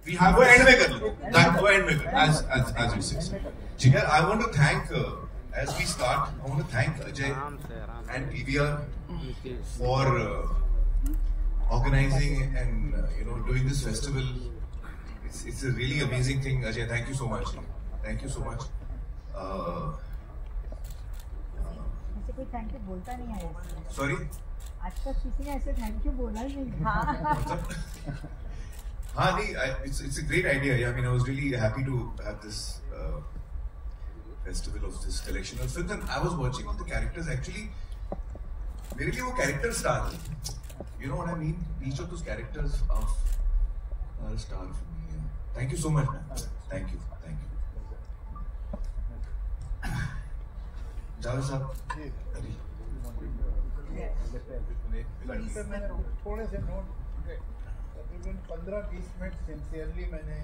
We have वो end में कर लो, वो end में कर, as you say. ठीक है, I want to thank as we start, I want to thank Ajay and PVR for organizing and doing this festival. It's a really amazing thing, Ajay. Thank you so much. Thank you so much. ऐसे कोई thank you बोलता नहीं है. Sorry. आज तक किसी ने ऐसे थैंक यू बोला ही नहीं. हाँ नहीं, it's a great idea. Yeah, I mean, I was really happy to have this festival of this collection of films, and I was watching all the characters. Actually, मेरे लिए वो character star है. You know what I mean? Each of those characters are a star for me. Yeah. Thank you so much, man. Thank you. Javed साहब, मैंने थोड़े से note तकरीबन 15-20 minute sincerely मैंने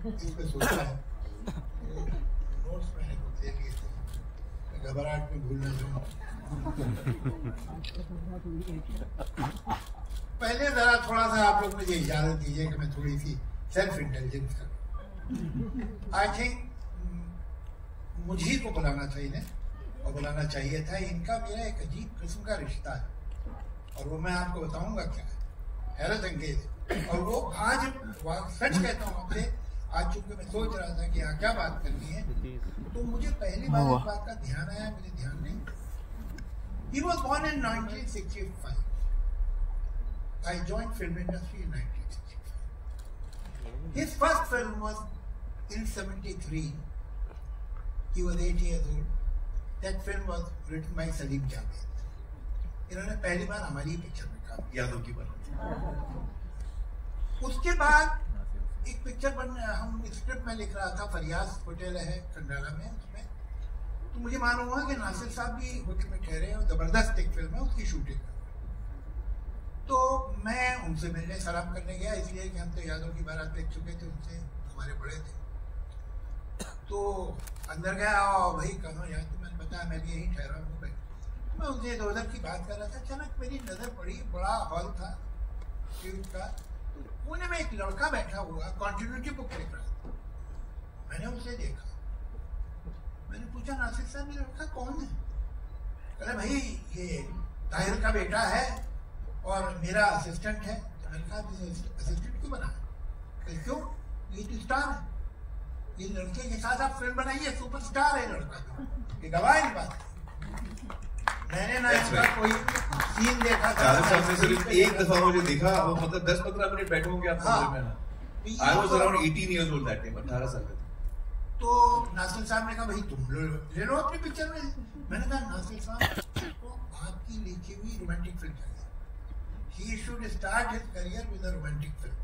इस पे सोचा है. नोट्स मैंने खुद ले लिए थे, घबराहट में भूल ना जाऊं. पहले जरा थोड़ा सा आप लोग मुझे इजाजत दीजिए कि मैं थोड़ी सी सेल्फ इंटेलिजेंस करूं. आई थिंक मुझे को बुलाना था इन्हें, और बुलाना चाहिए था. इनका मेरा एक अजीब किस्म का रिश्ता है, और वो मैं आपको बताऊंगा क्या है. हैरत अंगेज. और वो आज सच कहता हूँ आपसे, आज चूंकि मैं सोच रहा था कि यहाँ क्या बात करनी है, तो मुझे पहली बार इस बात का ध्यान आया. मुझे ध्यान नहीं. He was born in 1965. I joined film industry in 1965. His first film was in 73. He was 8 years old. That film was written by Salim Javed. इन्होंने पहली बार हमारी पिक्चर में काम किया, यादों की बात. उसके बाद एक पिक्चर हम स्क्रिप्ट में लिख रहा था, फरियाज होटल है खंडाला में. उसमें तो मुझे मालूम हुआ कि नासिर साहब भी होटल में ठहरे हैं, जबरदस्त एक फिल्म है, उसकी शूटिंग कर. तो मैं उनसे मिलने सलाम करने गया, इसलिए कि हम तो यादों की बारात देख चुके थे उनसे, हमारे बड़े थे. तो अंदर गया, और भाई कहाँ यार, तो मैंने बताया मैं भी यहीं ठहरा हूँ भाई. मैं उनसे इधर उधर की बात कर रहा था. अचानक मेरी नज़र पड़ी, बड़ा हॉल था फिल्म का, तो कोने में एक लड़का बैठा हुआ कॉन्टिन्यूटी बुक लिख रहा था. मैंने उसे देखा. मैंने पूछा, नासिर साहब ये लड़का कौन है? कहला भाई ये ताहिर का बेटा है और मेरा असिस्टेंट है. तो मैंने कहा असिस्टेंट क्यों बना? क्यों, ये तो स्टार है, ये लड़के के साथ आप फिल्म बनाइए, सुपरस्टार है लड़का. ये गवाह है बात. मैंने ना इसका कोई सीन देखा था. सिर्फ एक दफा मुझे देखा, वो मतलब 10-15 मिनट बैठे होंगे आप फिल्म में. I was around 18 years old that time, 18 साल का. तो नासिर साहब ने कहा भाई तुम ले लो अपनी पिक्चर में. मैंने कहा नासिर साहब को आपकी लिखी हुई रोमांटिक फिल्म चाहिए. He should start his career with a romantic film,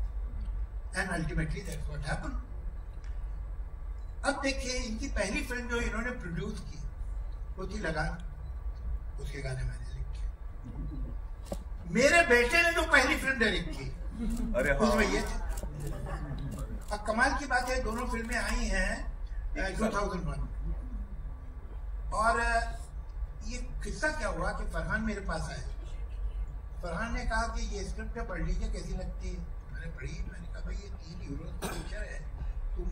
and ultimately that's what happened. अब देखिए, इनकी पहली फिल्म जो इन्होंने प्रोड्यूस की वो थी लगान. उसके गाने मैंने लिखे. मेरे बेटे ने जो पहली फिल्म डायरेक्ट की, अरे उसमें ये थे. अब कमाल की बात है, दोनों फिल्में आई हैं 2001. और ये किस्सा क्या हुआ कि फरहान मेरे पास आए. फरहान ने कहा कि ये स्क्रिप्ट पढ़ लीजिए, कैसी लगती है. मैंने पढ़ी. मैंने कहा भाई ये 3 हीरो की पिक्चर है, तुम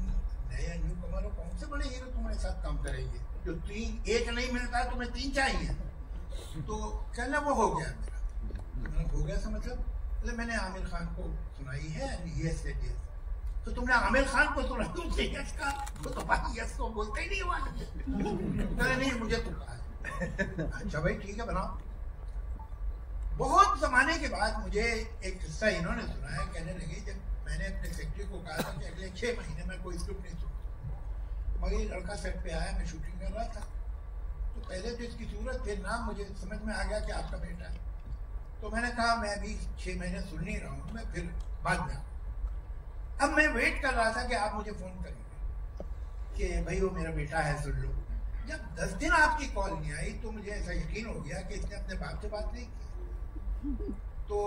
नया न्यू कमर हो, कौन से बड़े हीरो तुम्हारे साथ काम करेंगे? जो 3 एक नहीं मिलता है, तुम्हें 3 चाहिए. तो कहना वो हो गया मेरा. हो गया सा मतलब मैंने आमिर खान को सुनाई है, यस यस. तो तुमने आमिर खान को सुनाई, तुमसे यस का तो भाई यस को बोलते ही नहीं हुआ. नहीं मुझे तो कहा. अच्छा भाई ठीक है बनाओ. बहुत जमाने के बाद मुझे एक किस्सा इन्होंने सुनाया. कहने लगे जब मैंने अपने सेक्रेटरी को कहा था कि अगले 6 महीने में कोई स्क्रिप्ट नहीं सुनूंगा, मगर ये लड़का सेट पे आया, मैं शूटिंग कर रहा था. तो पहले तो इसकी सूरत फिर नाम मुझे समझ में आ गया कि आपका बेटा है. तो मैंने कहा मैं अभी 6 महीने सुन नहीं रहा हूँ, मैं फिर बाद में. अब मैं वेट कर रहा था कि आप मुझे फोन करेंगे कि भाई वो मेरा बेटा है, सुन लो. जब 10 दिन आपकी कॉल नहीं आई तो मुझे ऐसा यकीन हो गया कि इसने अपने बाप से बात नहीं की. तो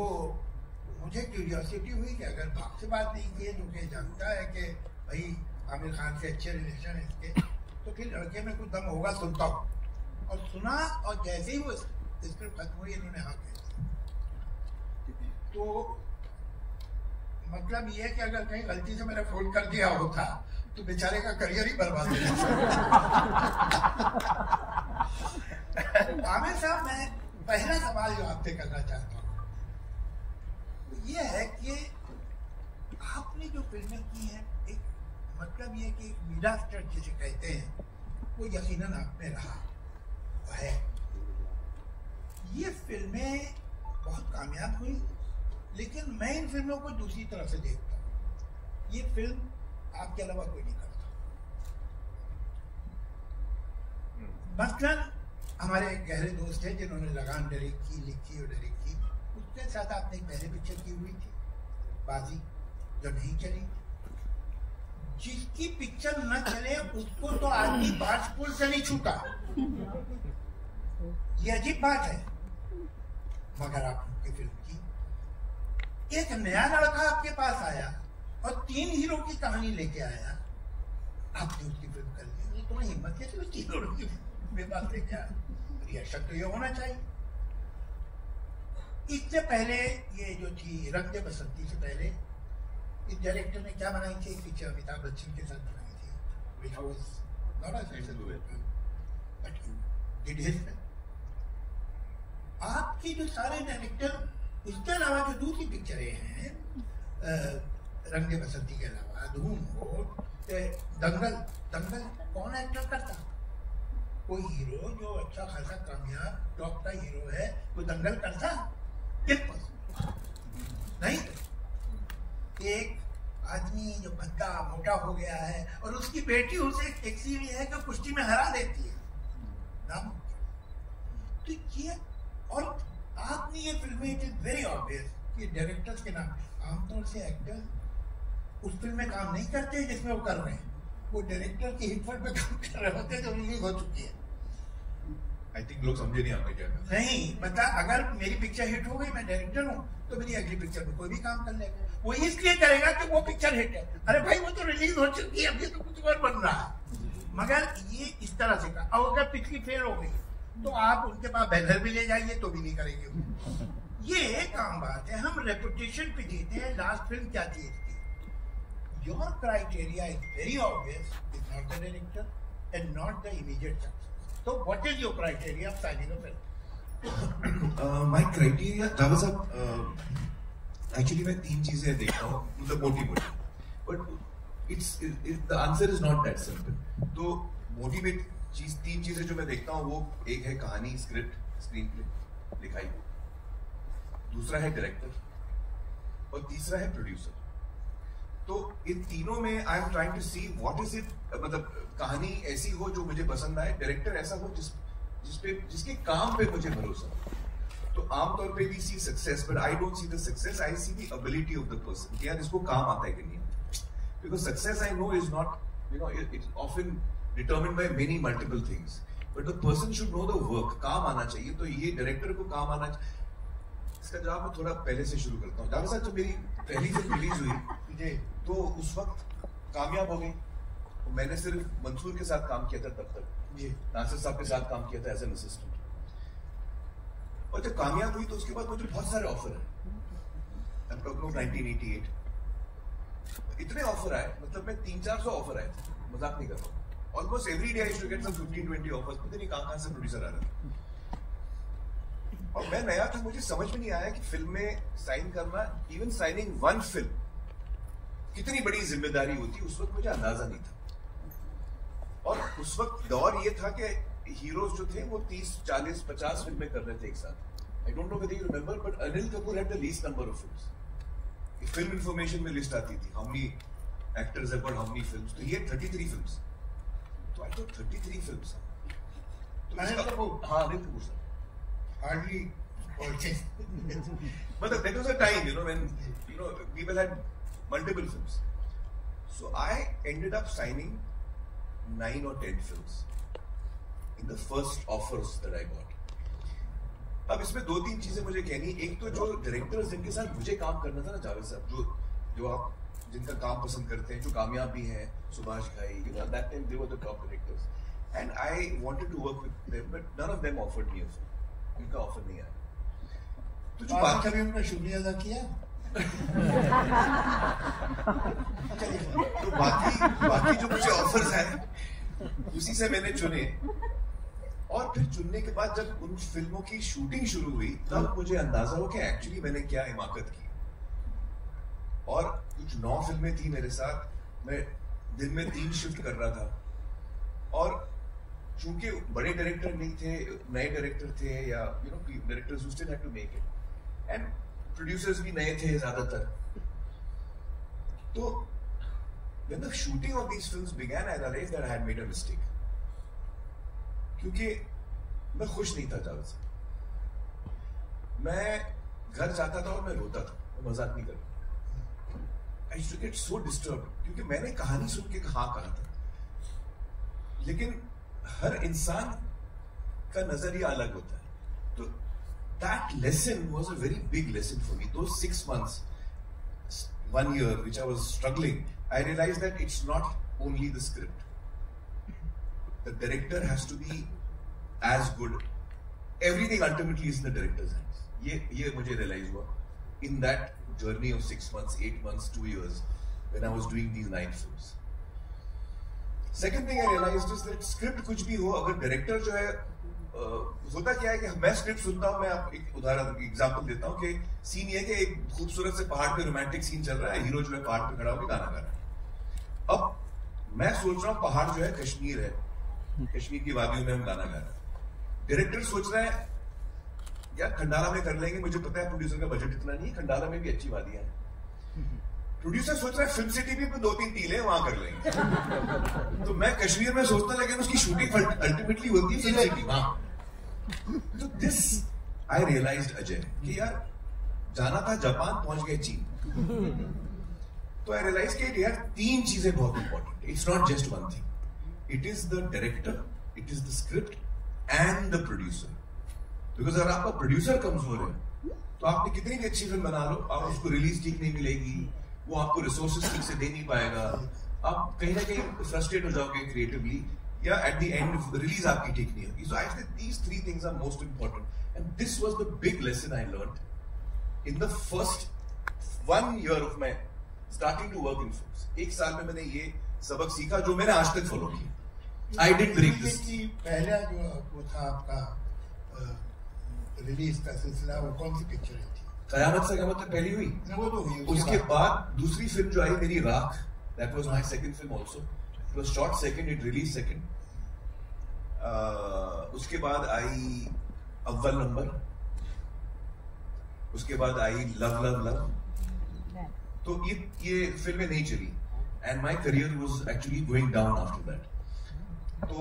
मुझे क्यूरियोसिटी हुई कि अगर बाप से बात नहीं की है, जो कि जानता है कि भाई आमिर खान से अच्छे रिलेशन है इसके, तो फिर लड़के में कुछ दम होगा. सुनता हूँ. और सुना, और जैसे ही वो स्क्रिप्ट खत्म हुई, इन्होंने हाँ कह दिया. तो मतलब ये है कि अगर कहीं गलती से मैंने फोन कर दिया होता तो बेचारे का करियर ही बर्बाद हो जाता। आमिर साहब, मैं पहला सवाल जो आपसे करना चाहता हूँ ये है कि आपने जो फिल्में की हैं, एक मतलब ये कि एक मीडिया स्टार जिसे कहते हैं वो यकीनन आप में रहा है। ये फिल्में बहुत कामयाब हुई, लेकिन मैं इन फिल्मों को दूसरी तरफ से देखता हूँ। ये फिल्म आपके अलावा कोई नहीं करता। मसलन हमारे गहरे दोस्त हैं जिन्होंने लगान डायरेक्ट की, लिखी और डायरेक्ट की। उसके साथ आपने एक पहले पिक्चर की हुई थी बाजी, जो नहीं चली। जिसकी पिक्चर न चले उसको तो आदमी बार्च पुल से नहीं छूटा। ये अजीब बात है। मगर आप उनकी फिल्म की, एक नया लड़का आपके पास आया और 3 हीरो की कहानी लेके आया, आपने उसकी फिल्म कर ली। तुम्हें हिम्मत कैसे उस 3 हीरो की मेरे पास लेके आया? रिएक्शन तो ये होना चाहिए। इससे पहले ये जो थी रंग दे बसंती से पहले इस डायरेक्टर ने क्या बनाई थी, एक पिक्चर अमिताभ बच्चन के साथ बनाई थी, which was not a successful film, but you did his film. आपकी जो सारे डायरेक्टर, उसके अलावा जो दूसरी पिक्चरें हैं, रंग दे बसंती के अलावा धूम हो, दंगल, दंगल कौन एक्टर करता? कोई हीरो जो अच्छा खासा कामयाब टॉप का हीरो है वो दंगल करता? नहीं। एक आदमी जो भद्दा मोटा हो गया है और उसकी बेटी उसे टैक्सी में है कि कुश्ती में हरा देती है, नाम तो ये। और आपने ये फिल्में, इट इज वेरी ऑब्वियस कि डायरेक्टर्स के नाम, आमतौर से एक्टर उस फिल्म में काम नहीं करते जिसमें वो कर रहे हैं, वो डायरेक्टर की हिट पे काम कर रहे होते हैं जो रिलीज हो चुकी है। आई थिंक लोग समझे नहीं आपने क्या कहा। नहीं बता, अगर मेरी पिक्चर हिट हो गई, मैं डायरेक्टर हूँ, तो मेरी अगली पिक्चर में कोई भी काम कर लेगा। वो इसलिए करेगा कि वो पिक्चर हिट है। अरे भाई वो तो रिलीज हो चुकी है, अभी तो कुछ और बन रहा है। मगर ये इस तरह से का, और अगर पिछली फेल हो गई तो आप उनके पास बैनर भी ले जाइए तो भी नहीं करेंगे। ये एक आम बात है। हम रेपुटेशन पे जीते हैं। लास्ट फिल्म क्या चीज थी? Your criteria is very obvious, is not the director and not the immediate success. तो what is your criteria of signing a film? My criteria Javed sahab, actually मैं 3 चीजें देखता हूँ, मतलब मोटी मोटी, but it's the answer is not that simple. तो motivate 3 चीजें जो मैं देखता हूँ, वो एक है कहानी, स्क्रिप्ट, स्क्रीन प्ले, लिखाई, दूसरा है डायरेक्टर और तीसरा है प्रोड्यूसर। तो इन तीनों में I am trying to see what is it, मतलब कहानी ऐसी हो जो मुझे पसंद आए, डायरेक्टर ऐसा हो जिसके काम पे मुझे भरोसा हो। तो आमतौर पे we see success, but I don't see the success, I see the ability of the person कि यार इसको काम आता है कि नहीं। Because success I know is not, you know, it's often determined by many multiple things, but the person should know the work. काम आना चाहिए। तो ये डायरेक्टर को काम आना चाहिए। इसका जवाब मैं थोड़ा पहले से शुरू करता हूँ। जावेद साहब, जब मेरी पहली फिल्म रिलीज हुई तो उस वक्त कामयाब हो गई। मैंने सिर्फ मंसूर के साथ काम किया था तब तक, जी नासिर साहब के साथ काम किया था एज एन असिस्टेंट। और जब कामयाब हुई तो उसके बाद मुझे बहुत सारे ऑफर है। 1988 इतने ऑफर आए, मतलब मैं 300-400 ऑफर आए थे, मजाक नहीं कर रहा हूँ। Almost every day I used to get some 15-20 offers. पता नहीं कहाँ से प्रोड्यूसर आ रहा था। और मैं नया था, मुझे समझ में नहीं आया कि फिल्म में साइन करना, इवन साइनिंग 1 फिल्म, कितनी बड़ी जिम्मेदारी होती है। उस वक्त मुझे अंदाजा नहीं था। और उस वक्त दौर ये था कि हीरोज जो थे वो 30, 40, 50 फिल्में कर रहे थे एक साथ। आई don't know whether you remember, but Anil Kapoor had the least number of films. Film information में लिस्ट आती थी, how many actors have got how many films. तो ये 33 फिल्म्स। तो I thought 33 films. Anil Kapoor, हाँ अनिल कपूर सर, हार्डली मतलब that was a time, you know, when people had multiple films. So I ended up signing 9 or 10 films in the first offers that I got. अब इसमें 2-3 चीजें मुझे कहनी। एक तो जो डायरेक्टर्स जिनके साथ मुझे काम करना था ना जावेद साहब, जो आप जिनका काम पसंद करते हैं, जो कामयाब भी हैं, सुभाष घाई, that time they were the top directors, and I wanted to work with them, but none of them offered me a film. उनका ऑफर नहीं आया। तो जो बात कभी उन्होंने शुक्रिया अदा किया? तो बाकी जो मुझे ऑफर्स हैं उसी से मैंने चुने। और फिर चुनने के बाद जब उन फिल्मों की शूटिंग शुरू हुई तब मुझे अंदाजा हुआ कि एक्चुअली मैंने क्या हिमाकत की। और कुछ 9 फिल्में थी मेरे साथ, मैं दिन में 3 शिफ्ट कर रहा था। और चूंकि बड़े डायरेक्टर नहीं थे, नए डायरेक्टर थे, या directors who still had to make it, and producers भी नए थे ज्यादातर। तो when the shooting of these films began, I realized that I had made a mistake, क्योंकि मैं खुश नहीं था ज्यादा से। मैं घर जाता था और मैं रोता था, मैं मजाक नहीं करता। I used to get so disturbed, क्योंकि मैंने कहानी सुन के हाँ कहा था, लेकिन हर इंसान का नजरिया अलग होता है। तो that lesson was a very big lesson for me. Those 6 months, 1 year, which I was struggling, I realized that it's not only the script. The director has to be as good. Everything ultimately is in the director's hands. ये मुझे realize हुआ in that journey of 6 months, 8 months, 2 years, when I was doing these 9 films. Second thing I realized is that script कुछ भी हो, अगर director जो है, होता क्या है कि मैं स्क्रिप्ट सुनता हूँ, मैं आप एक उदाहरण एग्जांपल देता हूँ कि सीन ये कि एक खूबसूरत से पहाड़ पे रोमांटिक सीन चल रहा है, हीरो जो है पहाड़ पे खड़ा होकर गाना गा रहा है। अब मैं सोच रहा हूँ पहाड़ जो है कश्मीर है, कश्मीर की वादियों में हम गाना गा रहे हैं। डायरेक्टर सोच रहा है यार खंडाला में कर लेंगे, मुझे पता है प्रोड्यूसर का बजट इतना नहीं है, खंडाला में भी अच्छी वादियां हैं। प्रोड्यूसर सोच रहा है फिल्म सिटी भी 2-3 टीले वहां कर लेंगे। तो मैं कश्मीर में सोचता, लेकिन उसकी शूटिंग अल्टीमेटली होती है फिल्म सिटी वहां। तो दिस आई रियलाइज्ड अजय कि यार जाना था जापान, पहुंच गए चीन। तो आई रियलाइज कि यार 3 चीजें बहुत important. It's not just one thing, it is the director, it is the script and the producer. Because अगर आपका प्रोड्यूसर कमजोर है तो आपने कितनी भी अच्छी फिल्म बना लो, आप उसको रिलीज ठीक नहीं मिलेगी, वो आपको रिसोर्सेज ठीक से दे नहीं पाएगा, आप कहीं ना कहीं फ्रस्ट्रेट हो जाओगे क्रिएटिवली, या एट द एंड रिलीज आपकी ठीक नहीं होगी। So I think these 3 things are most important, and this was the big lesson I learned in the first 1 year of my starting to work in films. 1 साल में मैंने ये सबक सीखा जो मैंने आज तक फॉलो किया। I did break this. पहला जो वो था आपका रिलीज का सिलसिला, वो कौन सी पिक्चर थी? कयामत से कयामत तक पहली हुई, वो तो हुई। उसके बाद दूसरी फिल्म जो आई मेरी राख, that was my second film also. It was shot second, it release second. उसके बाद आई अव्वल नंबर, उसके बाद आई लव लव लव। तो ये फिल्में नहीं चली, and my career was actually going down after that. तो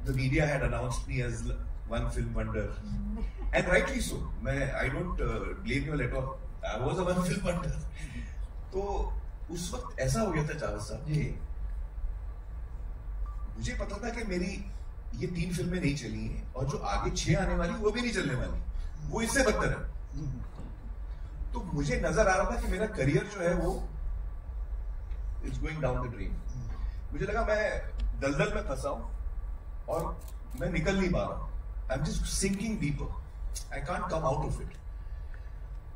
the media had announced me as one film wonder, and rightly so. I don't blame you at all. I was a one film wonder. तो उस वक्त ऐसा हो गया था जावेद साहब कि मुझे पता था कि मेरी ये 3 फिल्में नहीं चली हैं, और जो आगे 6 आने वाली वो भी नहीं चलने वाली, वो इससे बदतर है। तो मुझे नजर आ रहा था कि मेरा करियर जो है वो is going down the drain. मुझे लगा मैं दलदल में फंसा हूं और मैं निकल नहीं पा रहा हूं। I'm just sinking deeper. I can't come out of it.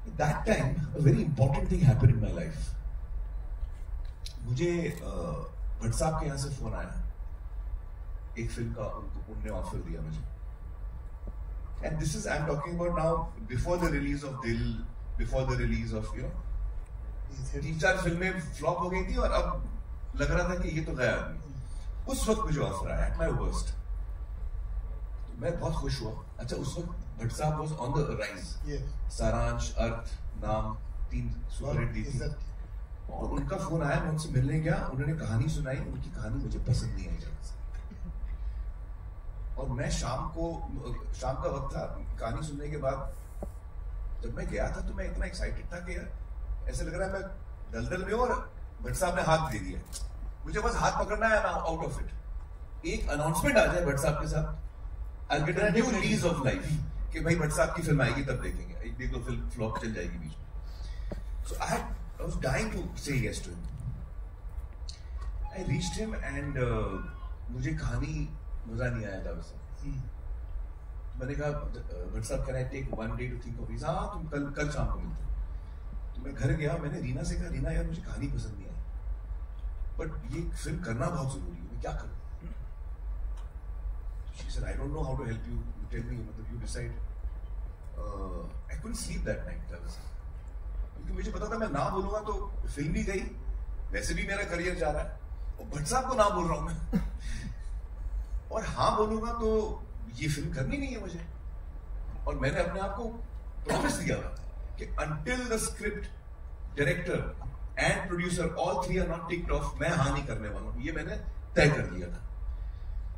At that time, a very important thing happened in my life. मुझे भट्ट साहब के यहाँ से फोन आया, एक फिल्म का उन्होंने ऑफर दिया मुझे। And this is, I'm talking about now, before the release of Dil, before the release of, 3-4 फिल्में फ्लॉप हो गई थी, और अब लग रहा था कि ये तो गया आदमी। उस वक्त मुझे ऑफर आया, at my worst. मैं बहुत खुश हुआ। अच्छा, उस वक्त भट्ट साहब वाज ऑन द राइज। सारांश, अर्थ, नाम 3 सुपरहिट दी थी, और उनका फोन आया, मैं उनसे मिलने गया, उन्होंने कहानी सुनाई, उनकी कहानी मुझे पसंद नहीं आई जरा से। और मैं शाम का वक्त था, कहानी सुनने के बाद जब मैं गया था तो मैं इतना एक्साइटेड था कि यार ऐसे लग रहा है मैं दलदल में, और भट्ट साहब ने हाथ दे दिया, मुझे बस हाथ पकड़ना है ना आउट ऑफ इट। एक अनाउंसमेंट आ जाए भट्ट साहब के साथ, I'll get a new lease of life, कि भाई भट्ट साहब की फिल्म आएगी तब देखेंगे, एक देख लो फिल्म फ्लॉप चल जाएगी बीच में। So I was dying to say yes to him. I reached him and मुझे कहानी मजा नहीं आया था वैसे। मैंने कहा भट्ट साहब, can I take 1 day to think of this? हाँ, तुम कल शाम को मिलते। तो मैं घर गया, मैंने रीना से कहा, रीना यार मुझे कहानी पसंद नहीं आई, बट ये फिल्म करना बहुत जरूरी है, मैं क्या करूं? She said, I don't know how to help you. You tell me, मतलब you decide. I couldn't sleep that night. क्योंकि मुझे पता था मैं ना बोलूंगा तो फिल्म भी गई, वैसे भी मेरा करियर जा रहा है, और भट्ट साहब को ना बोल रहा हूं मैं, और हाँ बोलूंगा तो ये फिल्म करनी नहीं है मुझे। और मैंने अपने आप को प्रॉमिस दिया था कि until the script, director and producer all three are not ticked off, मैं हाँ नहीं करने वाला हूँ, ये मैंने तय कर लिया था।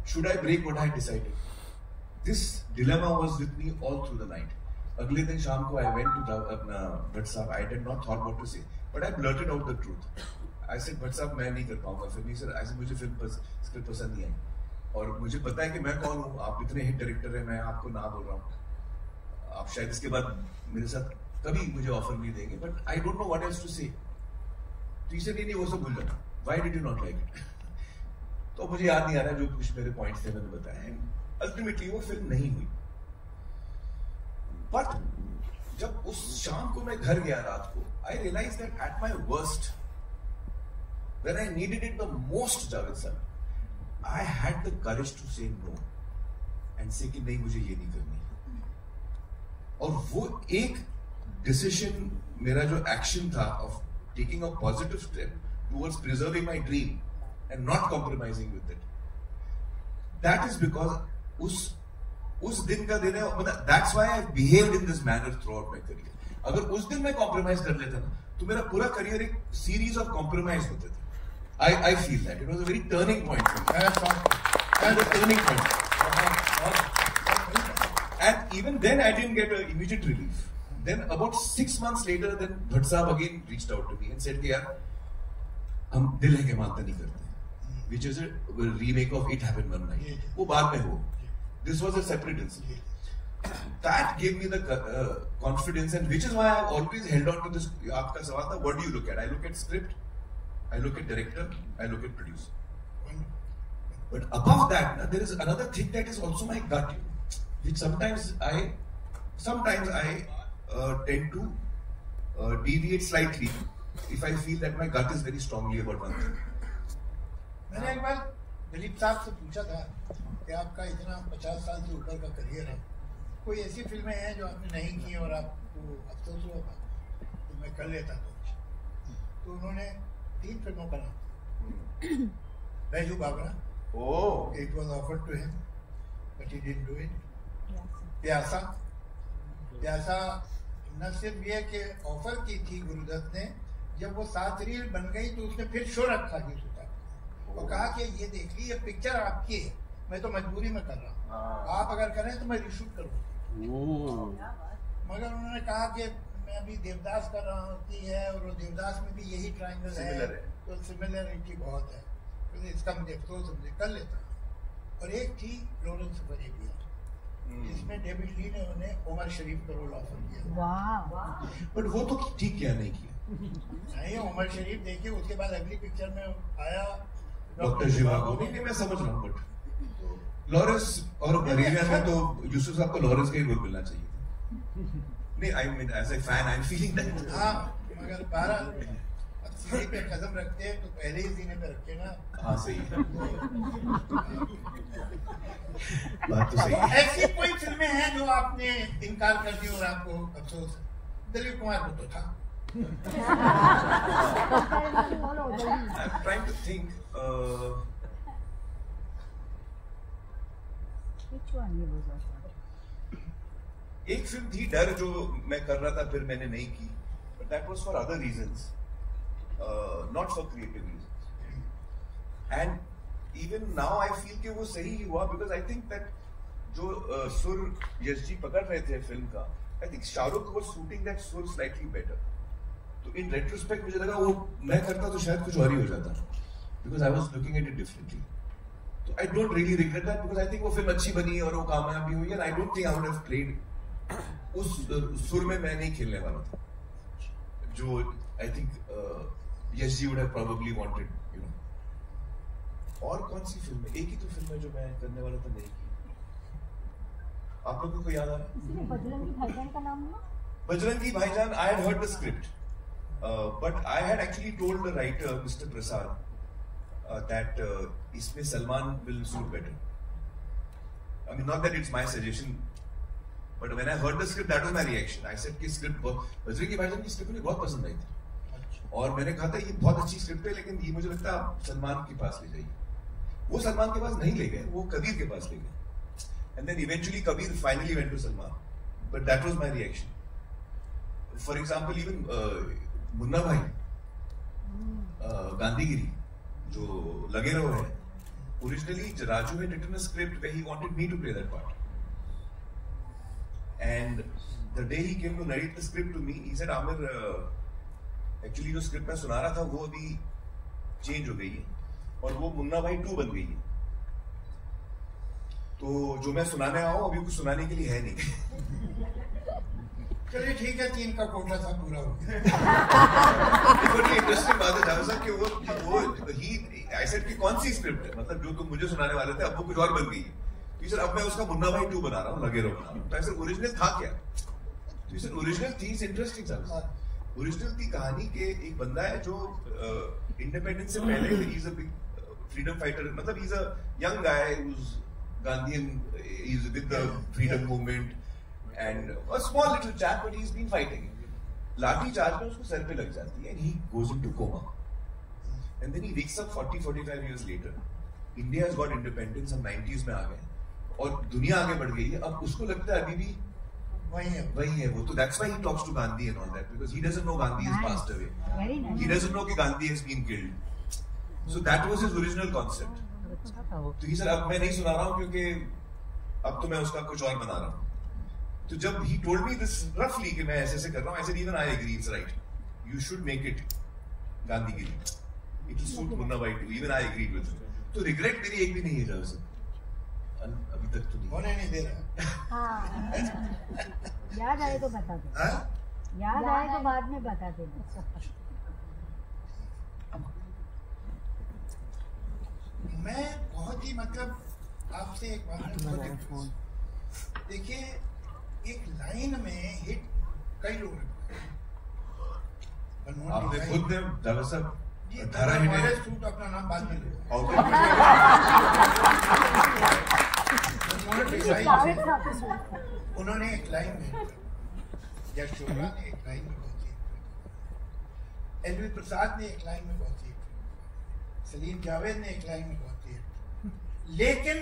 Should I break what I had decided? This dilemma was with me all through the night. अगले दिन शाम को I went to अपना भट्ट साहब, I did not thought what to say, but I blurted out the truth. I said, Bhatt साहब मैं नहीं कर पाऊंगा फिर नहीं सर, ऐसे मुझे फिल्म स्क्रिप्ट पसंद नहीं आई, और मुझे पता है कि मैं कौन हूँ, आप इतने हिट डायरेक्टर हैं, मैं आपको ना बोल रहा हूँ, आप शायद इसके बाद मेरे साथ कभी मुझे ऑफर नहीं देंगे, but I don't know what else to say. तो इसे नहीं वो सब भूल जाना, why did you not like it? तो मुझे याद नहीं आ रहा, जो कुछ मेरे पॉइंट्स थे मैंने बताया, अल्टीमेटली वो फिल्म नहीं हुई। बट जब उस शाम को मैं घर गया रात को, I realise that at my worst, when I needed it the most, Javed sir, I had the courage to say no and say कि नहीं मुझे ये नहीं करनी। और वो एक डिसीजन, मेरा जो एक्शन था of taking a positive step towards preserving my dream and not compromising with it, that is because उस दिन का दिन है, मतलब that's why I behaved in this manner throughout my career. अगर उस दिन मैं compromise कर लेता ना, तो मेरा पूरा करियर एक series of compromise होते थे। I feel that it was a very turning point for me. And a turning point. And even then I didn't get an immediate relief. Then about 6 months later, then Bhatt Sahab again reached out to me and said कि यार हम दिल है के मानते नहीं करते, which is a remake of It Happened One Night. वो बाद में हो. This was a separate incident. That gave me the confidence, and which is why I always held on to this. आपका सवाल था, what do you look at? I look at script, I look at director, I look at producer. But above that, there is another thing that is also my gut, which sometimes I tend to deviate slightly if I feel that my gut is very strongly about one thing. मैंने एक बार दिलीप साहब से पूछा था कि आपका इतना 50 साल से ऊपर का करियर है, कोई ऐसी फिल्में हैं जो आपने नहीं की और आपको अफसोस हुआ था तो मैं कर लेता तो उन्होंने 3 फिल्मों का नाम, Baiju Babra, it was offered to him but he didn't do it, प्यासा न सिर्फ ये कि ऑफर की थी गुरुदत्त ने, जब वो 7 रील बन गई तो उसने फिर शो रखा और कहा कि ये देखिए ये पिक्चर आपकी है, मैं तो मजबूरी में कर रहा हूँ, आप अगर करें तो मैं रिशूट करूँगा। मगर उन्होंने कहा कि मैं अभी देवदास कर रहा होती है और वो देवदास में भी यही ट्रायंगल है, तो सिमिलरिटी बहुत है, तो इसका मुझे अफसोस मुझे कर लेता। और एक थी लॉरेंस ऑफ अरेबिया, जिसमें डेविड ली ने उन्हें उमर शरीफ का रोल ऑफर किया, बट वो तो ठीक किया नहीं किया। नहीं, उमर शरीफ देखिए, उसके बाद अगली पिक्चर में आया डॉक्टर शिवागो। नहीं मैं समझ रहा हूँ, बट लॉरेंस और अरेबिया में तो यूसुफ साहब को लॉरेंस का ही रोल मिलना चाहिए था। नहीं, I mean as a fan I am feeling that. हाँ, मगर 12 सीने पे कदम रखते हैं तो पहले ही सीने पे रखे ना। हाँ सही है, बात तो सही है। ऐसी कोई फिल्में हैं जो आपने इनकार कर दी और आपको अफसोस? दिलीप कुमार को तो था। I'm trying to think. Which one he was offered? एक फिल्म थी डर जो मैं कर रहा था, फिर मैंने नहीं की, but that was for other reasons, not for creative reasons. And even now I feel कि वो सही हुआ, because I think that जो सुर यश जी पकड़ रहे थे फिल्म का, I think Shahrukh was shooting that सुर slightly better. तो in retrospect मुझे लगा वो मैं करता तो शायद कुछ और ही हो जाता, because I was looking at it differently. So I don't really regret that, because I think वो फिल्म अच्छी बनी और वो कामयाब भी हुई, and I don't think I would have played उस सुर में मैं नहीं खेलने वाला था, जो I think Yash ji would have probably wanted, you know. और कौन सी फिल्म है? एक ही तो फिल्म है जो मैं करने वाला था नहीं की। आप लोगों को याद आ रहा है? बजरंगी भाईजान का नाम हुआ? बजरंगी भाईजान, I had heard the script. But I had actually told the writer, Mr. Prasad, that इसमें Salman will suit better. I mean, not that it's my suggestion, but when I heard the script, that was my reaction. I said कि script Bajrangi भाईजान की script मुझे बहुत पसंद आई थी, और मैंने कहा था ये बहुत अच्छी script है, लेकिन ये मुझे लगता है आप सलमान के पास ले जाइए. वो सलमान के पास नहीं ले गए, वो कबीर के पास ले गए. And then eventually Kabir finally went to Salman. But that was my reaction. For example, even Munna Bhai, Gandhigiri, जो लगे रहो है, originally Raju had written a script where he wanted me to play that part. And the day he came to narrate the script to me, he said, Amir, actually जो script मैं सुना रहा था वो अभी change हो गई है, और वो मुन्ना भाई 2 बन गई है. तो जो मैं सुनाने आया हूँ अभी कुछ सुनाने के लिए है नहीं. चलिए ठीक है, 3 का कोटा था पूरा हो गया. बड़ी इंटरेस्टिंग बात है जावेद साहब कि वो ही आई सेड कि कौन सी स्क्रिप्ट है, मतलब जो तुम मुझे सुनाने वाले थे अब वो कुछ और बन गई. तो सर अब मैं उसका मुन्ना भाई 2 बना रहा हूँ, लगे रहो बना रहा हूँ. तो ऐसे ओरिजिनल था क्या? तो सर ओरिजिनल थी इंटरेस्टिंग साहब. ओरिजिनल थी कहानी के एक बंदा है जो इंडिपेंडेंस से पहले ही is a big freedom fighter, मतलब he is a young guy whose Gandhian, he's with the freedom movement and a small little chap, but he's been fighting. लाठी चार्ज में उसको सर पे लग जाती है and he goes into coma. And then he wakes up 40-45 years later. India has got independence, हम 90s में आ गए और दुनिया आगे बढ़ गई है. अब उसको लगता है अभी भी वही है वो. तो that's why he talks to Gandhi and all that, because he doesn't know Gandhi has passed away. He doesn't know कि Gandhi has been killed. So that was his original concept. तो ये सर अब मैं नहीं सुना रहा हूँ क्योंकि अब तो मैं उसका कुछ और बना रहा हूँ. तो जब he told me this roughly कि मैं ऐसे ऐसे कर रहा हूँ, I said even I agree, it's right. You should make it Gandhigiri. It will suit Munna Bhai too. Even I agreed with it. तो regret मेरी एक भी नहीं है जावेद साहब, अभी तक तो नहीं. होने नहीं दे रहा. हाँ, याद आए तो बता दो. याद आए तो बाद में बता देना. मैं बहुत ही मतलब आपसे एक बात देखिए, एक लाइन में हिट कई लोग आपने खुद ने जावेद साहब 18 हिट सूट अपना नाम बाद में उन्होंने एक लाइन में, जज चोपड़ा ने एक लाइन में बहुत ही, एलवी प्रसाद ने एक लाइन में बहुत ही, सलीम जावेद ने एक लाइन में बहुत ही. लेकिन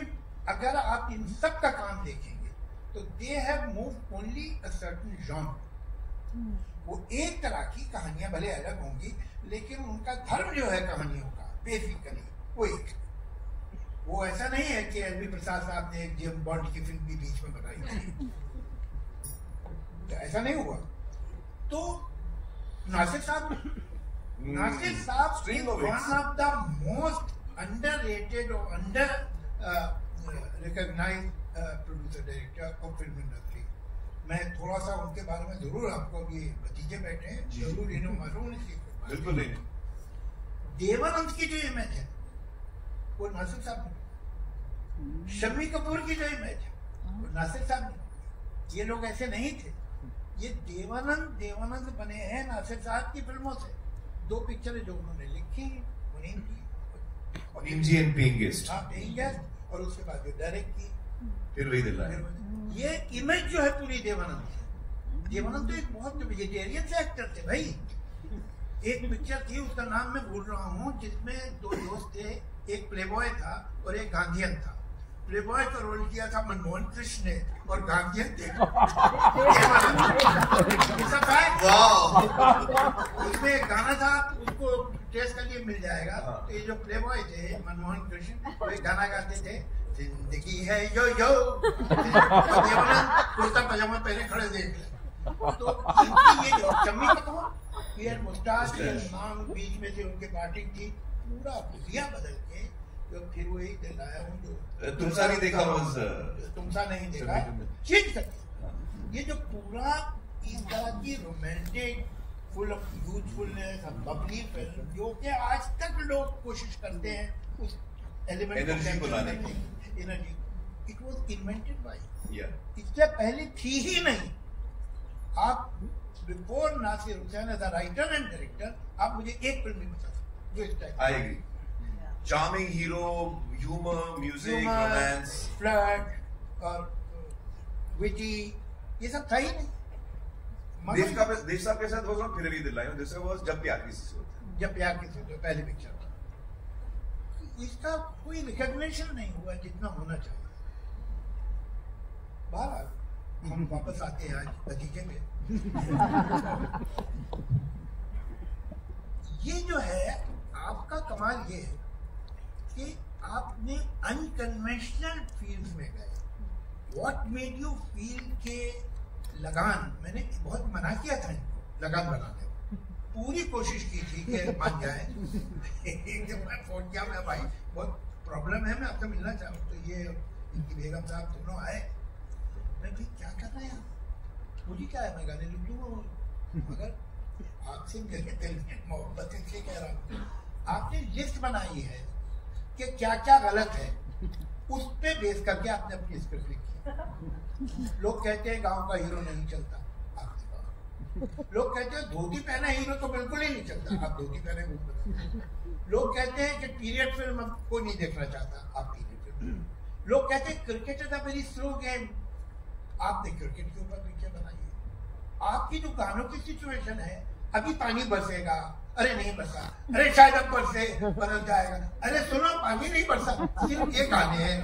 अगर आप इन सब का काम देखेंगे तो they have moved only a certain genre. वो एक तरह की कहानियां भले अलग होंगी, लेकिन उनका धर्म जो है कहानियों का बेसिकली वो एक. वो ऐसा नहीं है कि एलवी प्रसाद साहब ने एक जेम्स बॉन्ड की फिल्म भी बीच में बनाई थी, तो ऐसा नहीं हुआ. तो नासिर साहब is one of the most underrated or under recognized producer director of film industry. मैं थोड़ा सा उनके बारे में जरूर आपको अभी भतीजे बैठे हैं, जरूर इन्हें मालूम नहीं. बिल्कुल नहीं. देवानंद की जो इमेज है वो नासिर साहब ने, शम्मी कपूर की जो इमेज है वो नासिर साहब ने. ये लोग ऐसे नहीं थे. ये देवानंद बने हैं नासिर साहब की फिल्मों से. 2 पिक्चरें जो उन्होंने लिखी, Muneem ji and Paying Guest. हाँ, Paying Guest, और उसके बाद जो डायरेक्ट की फिर वही दिल है. ये इमेज जो है पूरी देवानंद तो एक बहुत वेजिटेरियन से एक्टर थे भाई. एक पिक्चर थी, उसका नाम मैं भूल रहा हूँ, जिसमें 2 दोस्त थे, एक प्लेबॉय था और एक गांधीयन था. प्लेबॉय का रोल किया था मनमोहन कृष्ण ने और गांधीयन थे. उसमें एक गाना था, उसको टेस्ट के लिए मिल जाएगा. तो ये जो प्लेबॉय थे मनमोहन कृष्ण, वो एक गाना गाते थे, जिंदगी है यो यो. कुर्ता पजामा पहने खड़े थे. तो ये जो शम्मी कपूर, ये मुस्ताद नाम बीच में से उनके पार्टी थी, पूरा दुनिया बदल के तो फिर वही दिलाया हूँ जो तुमसा नहीं देखा, तुमसा नहीं देखा चीज सकती. ये जो पूरा इस तरह की romantic full of youthfulness Babli film जो कि आज तक लोग कोशिश करते हैं उस एलिमेंट एनर्जी को लाने की. Energy, it was invented by. या इससे पहले थी ही नहीं. आप before Nasir Hussain as a writer and director आप मुझे एक फिल्म नहीं बता सकते जो इस type I agree. Charming hero, humour, music, romance, flirt और विटी, ये सब था ही नहीं. देव साहब के साथ वो फिर भी दिल आया. दिस वाज जब प्यार किसी से होता है. जब प्यार किसी से पहली पिक्चर था. इसका कोई रिकॉग्निशन नहीं हुआ जितना होना चाहिए. बहरहाल हम वापस आते हैं आज नतीजे पे. ये जो है आपका कमाल ये है कि आपने अनकन्वेंशनल फील्ड्स में गए. व्हाट मेड यू फील के लगान, मैंने बहुत मना किया था इनको लगान बनाने, पूरी कोशिश की थी कि मान जाए. एक जब मैं फोन किया, मैं भाई बहुत प्रॉब्लम है, मैं आपसे मिलना चाहूँ. तो ये इनकी बेगम साहब दोनों आए. मैं भाई क्या कर रहे हैं आप, मुझे क्या है, मैं गाने लिख दूँ. मगर आपसे मेरे दिल में मोहब्बत इसलिए कह रहा हूँ, आपने लिस्ट बनाई है कि क्या क्या गलत है, उस पे बेस करके आपने अपनी स्क्रिप्ट लिखी. लोग कहते हैं गांव का हीरो नहीं चलता, आपने कहा. लोग कहते हैं धोती पहना हीरो तो बिल्कुल ही नहीं चलता, आप धोती पहने घूम. लोग कहते हैं कि पीरियड फिल्म कोई नहीं देखना चाहता, आप पीरियड फिल्म. लोग कहते हैं cricket is a very slow game, आपने क्रिकेट के ऊपर पिक्चर बनाई है. आपकी जो गानों की सिचुएशन है, अभी पानी बरसेगा, अरे नहीं बरसा, अरे शायद अब बरसे बदल जाएगा, अरे सुनो पानी नहीं बरसा, सिर्फ ये गाने हैं.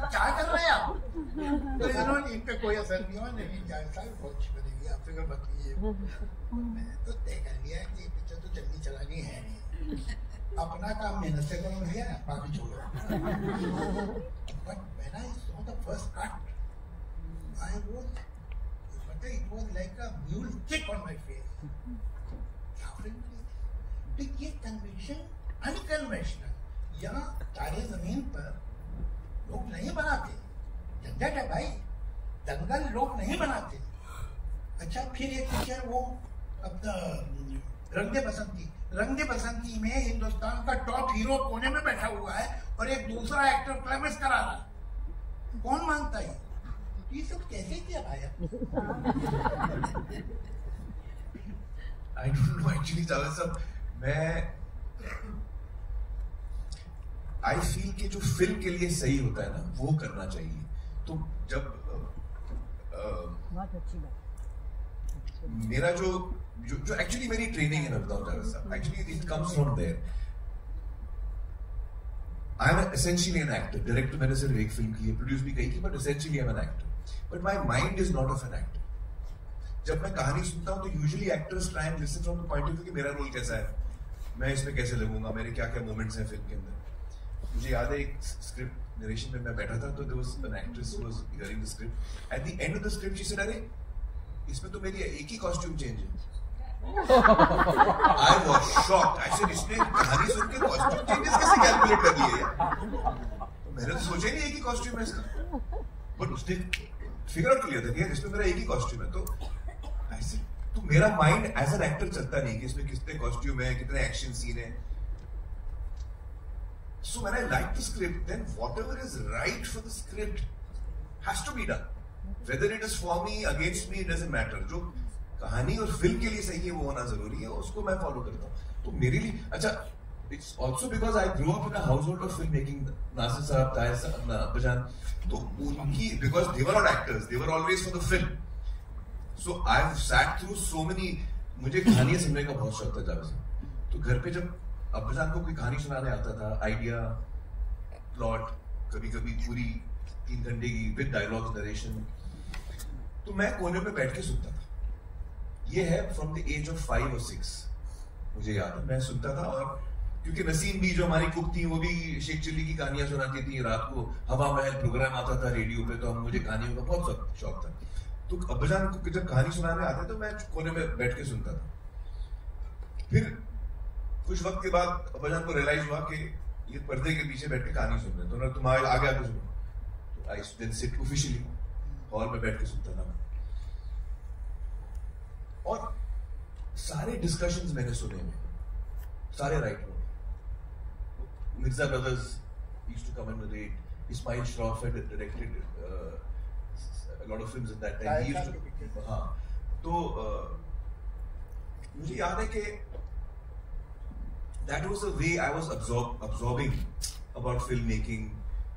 क्या कर रहे हैं आप. तो इन्होंने इन पे कोई असर नहीं हुआ. नहीं जाए साहब बहुत अच्छी बनेगी, आप फिक्र मत कीजिए. मैं तो तय कर लिया कि ये पिक्चर तो चलनी चलानी है नहीं, अपना काम मेहनत से करो भैया, बाकी छोड़ो. But when I saw the first cut, I was, it was like a mule kick on my face. तो ये कन्विक्शन अनकन्वेंशनल, यहाँ तारे जमीन पर लोग नहीं बनाते. झंझट है भाई, दंगल लोग नहीं बनाते. अच्छा फिर एक पिक्चर वो अपना रंग दे बसंती. रंग दे बसंती में हिंदुस्तान का टॉप हीरो कोने में बैठा हुआ है और एक दूसरा एक्टर क्लाइमेक्स करा रहा है. कौन मानता है ये सब कैसे किया भाया? I don't know actually, Javed साहब. मैं I feel कि जो फिल्म के लिए सही होता है ना, वो करना चाहिए. तो जब बहुत अच्छी बात. मेरा जो एक्चुअली मेरी ट्रेनिंग है, मैं बताऊं Javed sahab, actually it comes from there. I am essentially an actor. Director मैंने सिर्फ एक फिल्म की है, प्रोड्यूस भी कही थी, but essentially I am an actor. But my mind is not of an actor. जब मैं कहानी सुनता हूँ तो usually actors try and listen from the point of view कि मेरा रोल कैसा है, मैं इसमें कैसे लगूंगा, मेरे क्या क्या मोमेंट्स हैं फिल्म के अंदर. मुझे याद है एक स्क्रिप्ट नरेशन में मैं बैठा था, तो there was an actress who was hearing the script. At the end of the script she said, अरे इसमें तो मेरी एक ही कॉस्ट्यूम चेंज है. I was shocked. I said इसने कहानी सुन के कॉस्ट्यूम चेंजेस कैसे कैलकुलेट कर लिए यार. मैंने तो सोचा ही नहीं एक ही कॉस्ट्यूम है इसका, बट उसने फिगर आउट कर लिया था कि इसमें मेरा एक ही कॉस्ट्यूम है. तो ऐसे तो मेरा माइंड एज एन एक्टर चलता नहीं कि इसमें कितने कॉस्ट्यूम है, कितने एक्शन सीन है. So when I like the script, then whatever is right for the script has to be done. Whether it is for me, against me, it doesn't matter. जो कहानी और फिल्म के लिए सही है वो होना जरूरी है, उसको मैं फॉलो करता हूँ. तो मेरे लिए अच्छा, it's also because I grew up in a household of filmmaking. Nasir Sahab, Tahir Sahab, Abbajan, तो उनकी, because they were not actors, they were always for the film. So I've sat through so many. मुझे कहानियां सुनने का बहुत शौक था जावेद साहब. तो घर पे जब अब्बाजान को कोई कहानी सुनाने आता था, आइडिया, प्लॉट, कभी कभी पूरी 3 घंटे की विद डायलॉग्स, नरेशन, तो मैं कोने में बैठ के सुनता था. ये है from the age of 5 or 6, मुझे याद है. मैं सुनता था, और क्योंकि नसीम भी जो हमारी कुक थी, वो भी शेख चिल्ली की कहानियां सुनाती थी. रात को हवा महल प्रोग्राम आता था रेडियो पे, तो मुझे कहानियों का बहुत शौक था. तो अब्बाजान को जब कहानी सुनाने आते तो मैं कोने में बैठ के सुनता था. फिर कुछ वक्त के बाद अब्बाजान को रियलाइज हुआ कि ये पर्दे के पीछे बैठ के कहानी सुन रहे हैं, तो तुम्हारे आगे आके सुनो. तो आई देन सिट ऑफिशियली हॉल में बैठ के सुनता था. और सारे डिस्कशंस मैंने सुने हैं, सारे राइटरों. Mirza Brothers used to come and narrate. Ismail Shroff had directed lot of films at that time. He used to, हाँ, तो मुझे याद है कि that was the way I was absorbing about filmmaking,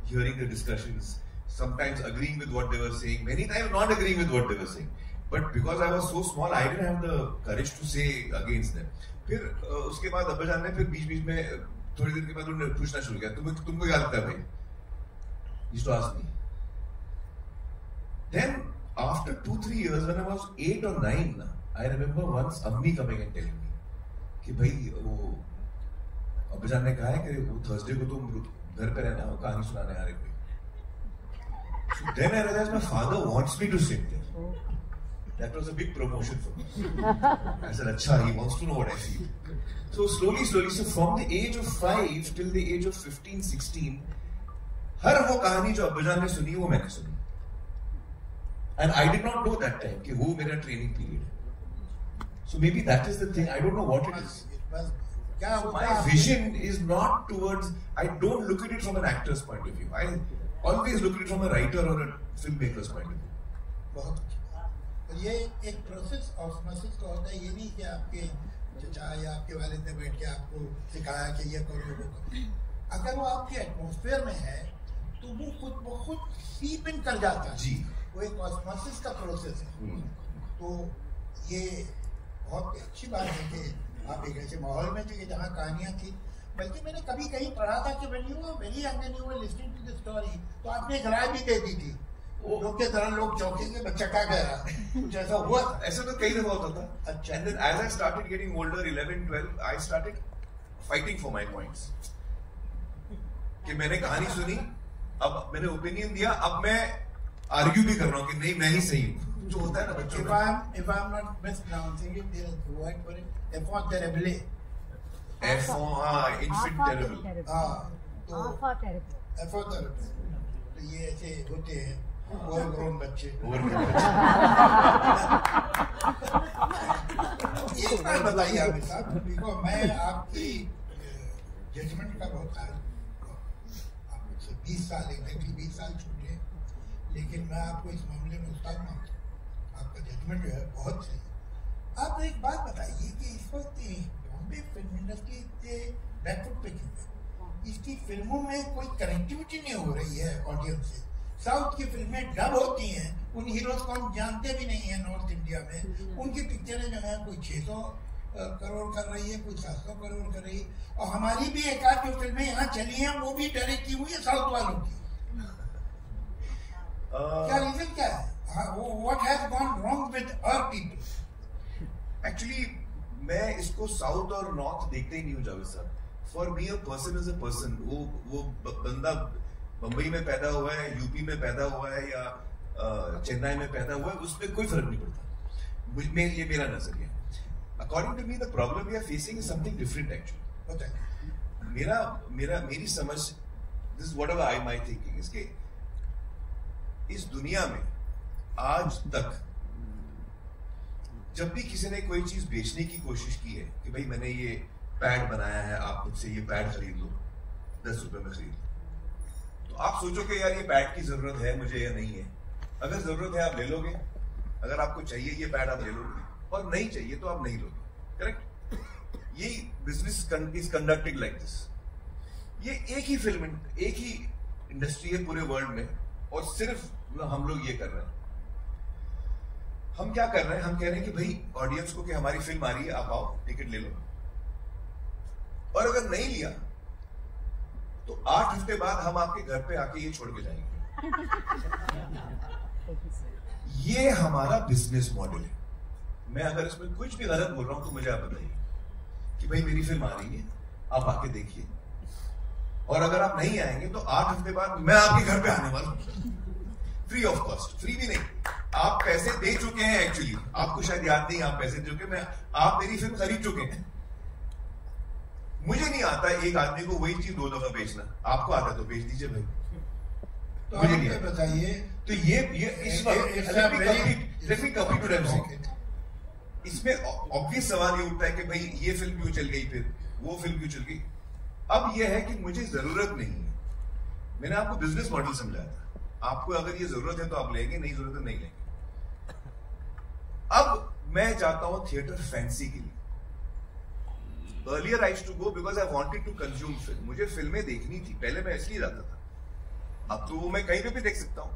hearing the discussions, sometimes agreeing with what they were saying, many times not agreeing with what they were saying. But because I was so small, I didn't have the courage to say against them. फिर उसके बाद अब्बा जान ने फिर बीच में थोड़ी देर के बाद उन्होंने पूछना शुरू किया, तुमको क्या लगता है भाई? Used to ask me. Then after 2-3 years, when I was 8 or 9, I remember once Ammi coming and telling me कि भाई वो अब्बा जान ने कहा है कि वो थर्सडे को तुम घर पे रहना, वो कहानी सुनाने आ रहे कोई. So then I realized my father wants me to sit there. That was a big promotion for me. I said, "Acha, he wants to know what I feel." So slowly, so from the age of 5 till the age of 15, 16, हर वो कहानी जो अब्बा जान ने सुनी वो मैंने सुनी. And I did not know that time कि वो मेरा training period है. So maybe that is the thing. I don't know what it is. My vision is not towards. I don't look at it from an actor's point of view. I always look at it from a writer or a filmmaker's point of view. बहुत ये एक process osmosis का होता है. ये नहीं कि आपके चचा या आपके वालिद ने बैठ के आपको सिखाया कि ये करो वो करो. अगर वो आपके एटमॉस्फेयर में है तो वो खुद ब खुद सीप इन कर जाता है जी. वो एक ऑस्मोसिस का प्रोसेस है. तो ये बहुत अच्छी बात है कि आप एक ऐसे माहौल में थे कि जहाँ कहानियाँ थी. बल्कि मैंने कभी कहीं पढ़ा था कि when you were very young and you were listening to the story, तो आपने एक राय भी दे दी थी. लोग के तरह लोग चौंकेंगे, बच्चा क्या कह रहा है. कुछ ऐसा हुआ? ऐसा तो कई दफा होता था. अच्छा. And then as I started getting older, 11, 12, I started fighting for my points. कि मैंने कहानी सुनी, अब मैंने ओपिनियन दिया, अब मैं आर्ग्यू भी कर रहा हूँ कि नहीं मैं ही सही हूँ. जो होता है ना बच्चों का. If I'm not mispronouncing it, there is a word for it. Enfant terrible. Infant terrible. तो enfant terrible. तो ये ऐसे होते हैं ओवरग्रोन बच्चे. एक बात बताइए आप साहब, देखो मैं आपकी जजमेंट का बहुत आप मुझसे 20 साल एग्जैक्टली 20 साल छोटे हैं, लेकिन मैं आपको इस मामले में उस्ताद मानता हूँ. आपका जजमेंट जो है बहुत सही. आप एक बात बताइए कि इस वक्त बॉम्बे फिल्म इंडस्ट्री से बैकफुट पे क्यों है? इसकी फिल्मों में कोई कनेक्टिविटी नहीं हो रही है ऑडियंस से. साउथ की फिल्में डब होती हैं, उन हीरोज को हम जानते भी नहीं है नॉर्थ इंडिया में. उनकी पिक्चरें जो है कोई 600 करोड़ कर रही है, कोई 700 करोड़ कर रही है. और हमारी भी एक आध जो फिल्में यहाँ चली हैं वो भी डायरेक्ट की हुई है साउथ वालों की. क्या रीजन क्या है? What has gone wrong with our people? Actually, मैं इसको साउथ और नॉर्थ देखते ही नहीं हूँ जावेद साहब. For me, a person is a person. वो बंदा बम्बई में पैदा हुआ है, यूपी में पैदा हुआ है या चेन्नई में पैदा हुआ है, उसमें कोई फर्क नहीं पड़ता. मुझ में ये मेरा नजरिया. According to me, the problem we are facing is something different actually. मेरी समझ, this is whatever my thinking is कि इस दुनिया में आज तक जब भी किसी ने कोई चीज बेचने की कोशिश की है कि भाई मैंने ये पैड बनाया है, आप मुझसे ये पैड खरीद लो, 10 रुपए में खरीद लो, तो आप सोचो कि यार ये पैड की जरूरत है मुझे या नहीं है. अगर जरूरत है आप ले लोगे, अगर आपको चाहिए ये पैड आप ले लोगे, और नहीं चाहिए तो आप नहीं लोगे. करेक्ट? ये business is conducted like this. ये एक ही फिल्म, एक ही इंडस्ट्री है पूरे वर्ल्ड में, और सिर्फ हम लोग ये कर रहे हैं. हम क्या कर रहे हैं? हम कह रहे हैं कि भाई ऑडियंस को कि हमारी फिल्म आ रही है, आप आओ टिकट ले लो, और अगर नहीं लिया तो 8 हफ्ते बाद हम आपके घर पे आके ये छोड़ के जाएंगे. ये हमारा बिजनेस मॉडल है. मैं अगर इसमें कुछ भी गलत बोल रहा हूं तो मुझे आप बताइए कि भाई मेरी फिल्म आ रही है, आप आके देखिए, और अगर आप नहीं आएंगे तो 8 हफ्ते बाद मैं आपके घर पे आने वाला हूं, फ्री ऑफ कॉस्ट. फ्री भी नहीं, आप पैसे दे चुके हैं. एक्चुअली आपको शायद याद नहीं, आप पैसे दे चुके हैं, आप मेरी फिल्म खरीद चुके हैं. मुझे नहीं आता एक आदमी को वही चीज 2 दफा बेचना. आपको आता तो बेच दीजिए भाई, तो मुझे नहीं बताइए. तो ये इस वक्त इसमें ऑब्वियस सवाल ये उठता है कि भाई ये फिल्म क्यों चल गई, फिर वो फिल्म क्यों चल गई. अब ये है कि मुझे जरूरत नहीं है. मैंने आपको बिजनेस मॉडल समझाया था आपको अगर ये जरूरत है तो आप लेंगे, नहीं जरूरत है नहीं लेंगे। अब मैं जाता हूं थिएटर फैंसी के लिए। Earlier I used to go because I wanted to consume film. मुझे फिल्में देखनी थी, पहले मैं इसलिए जाता था। अब तो वो मैं कहीं पे भी देख सकता हूँ,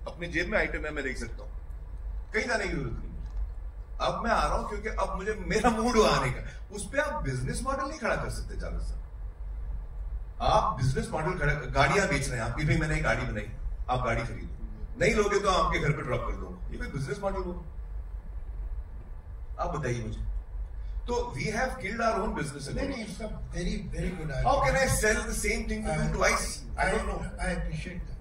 अपने जेब में आइटम है, मैं देख सकता हूँ, कहीं जाने की जरूरत नहीं। अब मैं आ रहा हूं क्योंकि अब मुझे मेरा मूड आने का। उस पर आप बिजनेस मॉडल नहीं खड़ा कर सकते जावेद साहब। आप बिजनेस मॉडल खड़ा, गाड़ियां बेच रहे हैं आप कि भाई मैंने एक गाड़ी बनाई, आप गाड़ी खरीदो, नहीं लोगे तो आपके घर पे ड्रॉप कर दो, ये कोई बिजनेस मॉडल हो? आप बताइए मुझे। तो we have killed our own business. नहीं, it's a very, very good idea. How can I sell the same thing to you twice? I don't know. I appreciate that.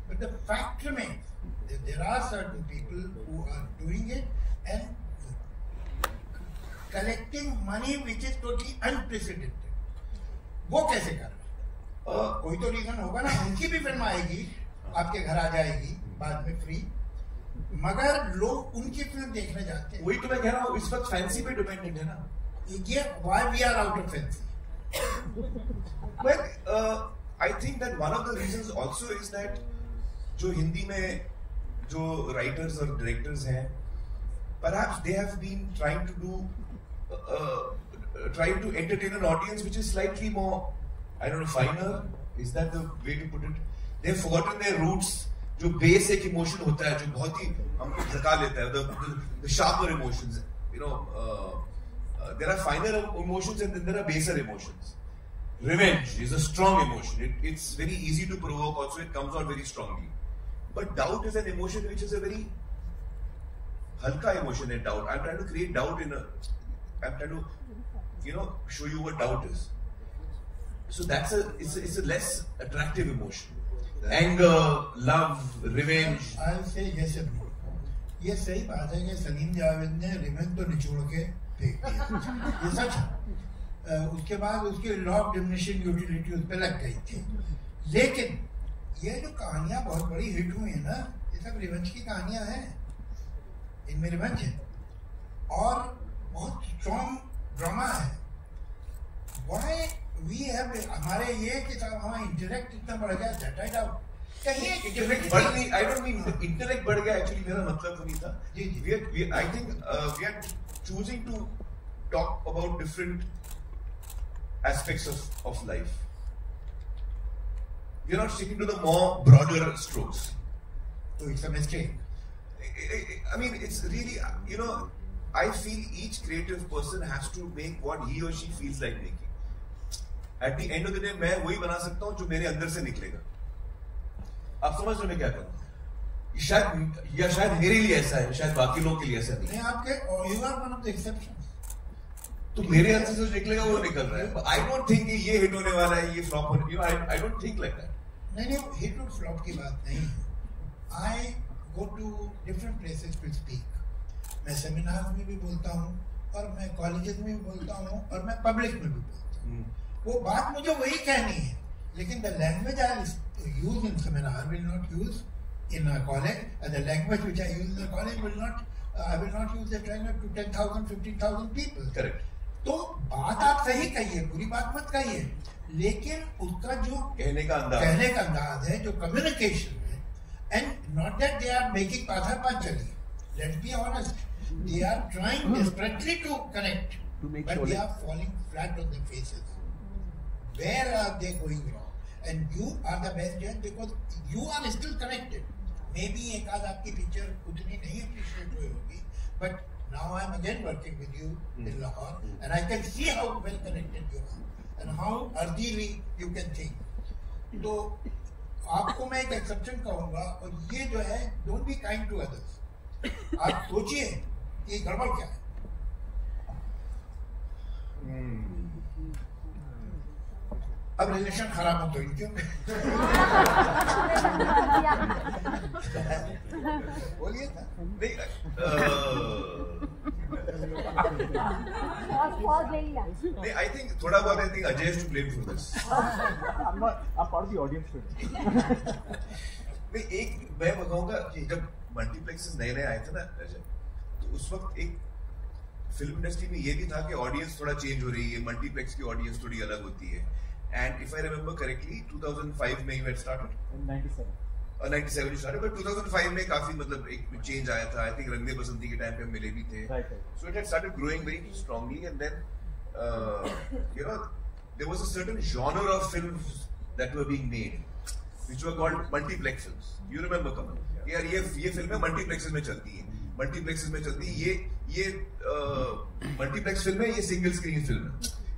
But the fact remains that there are certain people who are doing it and collecting money which is totally unprecedented. वो कैसे कर रहे हैं? कोई तो reason होगा ना। उनकी भी फिल्म आएगी, आपके घर आ जाएगी बाद में फ्री, मगर लोग उनकी फिल्म देखने जाते हैं। वही तो मैं कह रहा हूँ, इस वक्त फैंसी पे डिपेंडेंट है ना ये। Why we are out of fancy? Well, I think that one of the reasons also is that जो हिंदी में जो writers और directors हैं, perhaps they have been trying to entertain an audience which is slightly more, I don't know, finer. Is that the way to put it? They have forgotten their roots. जो base एक emotion होता है जो बहुत ही हमको झका लेता है, the sharper emotions, there are finer emotions and then there are baser emotions. Revenge is a strong emotion. It's very easy to provoke, also it comes out very strongly. But doubt is an emotion which is a very halka emotion. In doubt, I'm trying to create doubt I'm trying to show you what doubt is. So it's a less attractive emotion. Anger, love, revenge. I'll say yes and no. ये सही बात है कि सलीम जावेद ने revenge तो निचोड़ के फेंक दिया, ये सच है। उसके बाद उसकी लॉ ऑफ डिमिनिशिंग यूटिलिटी उस पर लग गई थी। लेकिन ये जो कहानियां बहुत बड़ी हिट हुई है ना, ये सब रिवेंज की कहानियां हैं, इनमें रिवेंज है और बहुत स्ट्रॉन्ग ड्रामा है। Why we have हमारे ये कि हमारा इंटेलेक्ट इतना बढ़ गया, दैट आई डाउट। इंटेलेक्ट बढ़ नहीं, आई डोंट मीन इंटेलेक्ट बढ़ गया, एक्चुअली मेरा मतलब वो नहीं था। जी जी, I think we are choosing to talk about different aspects of life. We are not sticking to the more broader strokes. So it's a mistake. I mean, it's really, I feel each creative person has to make what he or she feels like making. At the end of the day, मैं वही बना सकता हूँ जो मेरे अंदर से निकलेगा। आप समझ रहे मैं क्या करूँ? शायद मेरे लिए ऐसा है, शायद बाकी लोगों के लिए ऐसा नहीं। आपके you are one of the exceptions. तो मेरे अंदर से जो निकलेगा वो निकल रहा है। I don't think कि ये हिट होने वाला है, ये फ्लॉप होने, I don't think like that. नहीं, हिट और फ्लॉप की बात नहीं। I go to different places to speak. मैं सेमिनार में भी बोलता हूँ और मैं कॉलेजेस में भी बोलता हूँ और मैं पब्लिक में भी बोलता हूँ। वो बात मुझे वही कहनी है, लेकिन the language I use in seminar will not use in a college, and the language which I use in a college I will not use that language to 10,000 15,000 people. Correct. तो बात आप सही कहिए, बुरी बात मत कहिए, लेकिन उसका जो कहने का अंदाज है, जो कम्युनिकेशन है, and not that they are making Pather Panchali, let's be honest, they are trying desperately to connect, but they are falling flat on their faces. Where are they going wrong? And you are the best judge because you are still connected. Maybe एक आध आपकी picture उतनी नहीं appreciate हुई होगी, but now I am again working with you in Lahore, and I can see how well connected you are and how earthily you can think. तो आपको मैं एक exception कहूँगा, और ये जो है, don't be kind to others. आप सोचिए कि गड़बड़ क्या है। अब रिलेशन खराब हो गई क्यों? बोलिए था। नहीं, I think थोड़ा बहुत Ajay is to blame for this. I'm part of the audience. नहीं, एक मैं बताऊंगा, जब मल्टीप्लेक्सेस नए आए थे ना अजय, तो उस वक्त एक फिल्म इंडस्ट्री में ये भी था कि ऑडियंस थोड़ा चेंज हो रही है, मल्टीप्लेक्स की ऑडियंस थोड़ी अलग होती है। And if I remember correctly 2005 में you had started, 97 97 started, but 2005 में काफी मतलब एक चेंज आया था. आई थिंक रंग दे बसंती के टाइम पे हम मिले भी थे. So it had started growing very strongly, and then you know there was a certain genre of films that were being made, which were called multiplex films. You remember, Kamal? यार ये फिल्में multiplexes में चलती हैं. Multiplexes में चलती है. ये मल्टीप्लेक्स फिल्म है, ये सिंगल स्क्रीन फिल्म है.